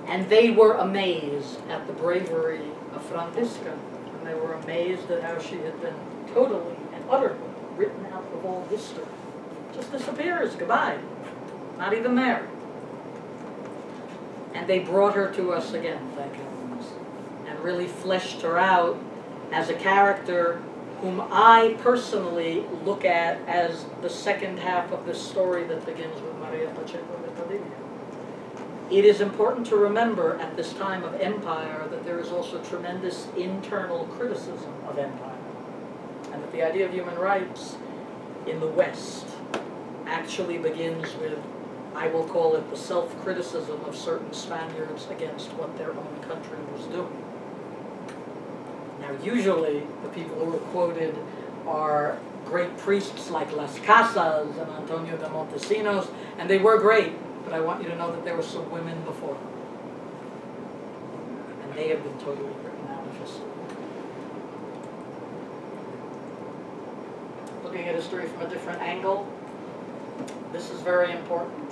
And they were amazed at the bravery of Francisca, and they were amazed at how she had been totally and utterly written out of all history. Just disappears, goodbye. Not even there. And they brought her to us again, thank heavens, and really fleshed her out as a character whom I personally look at as the second half of this story that begins with Maria Pacheco de Padilla. It is important to remember at this time of empire that there is also tremendous internal criticism of empire, and that the idea of human rights in the West actually begins with, I will call it, the self-criticism of certain Spaniards against what their own country was doing. Now, usually the people who are quoted are great priests like Las Casas and Antonio de Montesinos, and they were great. But I want you to know that there were some women before them. And they have been totally written out of history. Looking at history from a different angle, this is very important.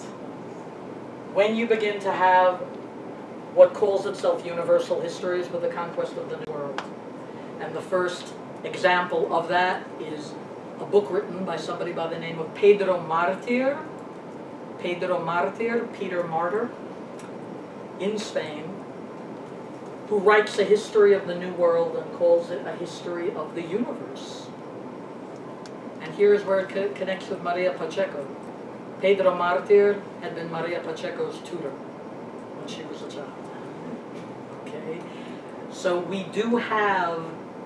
When you begin to have what calls itself universal histories with the conquest of the New World, and the first example of that is a book written by somebody by the name of Peter Martyr, Peter Martyr, in Spain, who writes a history of the New World and calls it a history of the universe. And here's where it connects with Maria Pacheco. Pedro Martyr had been Maria Pacheco's tutor when she was a child. Okay? So we do have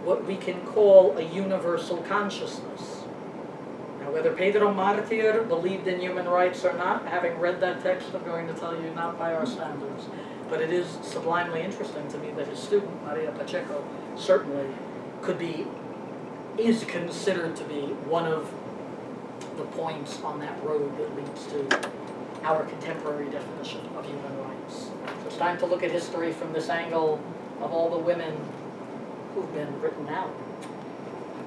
what we can call a universal consciousness. Whether Pedro Martyr believed in human rights or not, having read that text, I'm going to tell you not by our standards. But it is sublimely interesting to me that his student, Maria Pacheco, certainly is considered to be one of the points on that road that leads to our contemporary definition of human rights. So it's time to look at history from this angle of all the women who've been written out.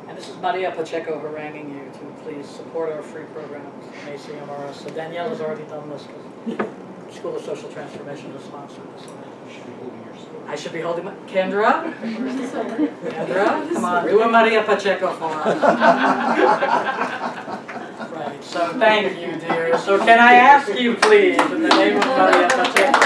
And this is Maria Pacheco haranguing you to please support our free programs in ACMRS. So Danielle has already done this because School of Social Transformation has sponsored this. You should be holding your sword. I should be holding my... Kendra? Kendra? Come on, do a Maria Pacheco for us. Right, so thank you, dear. So can I ask you, please, in the name of Maria Pacheco,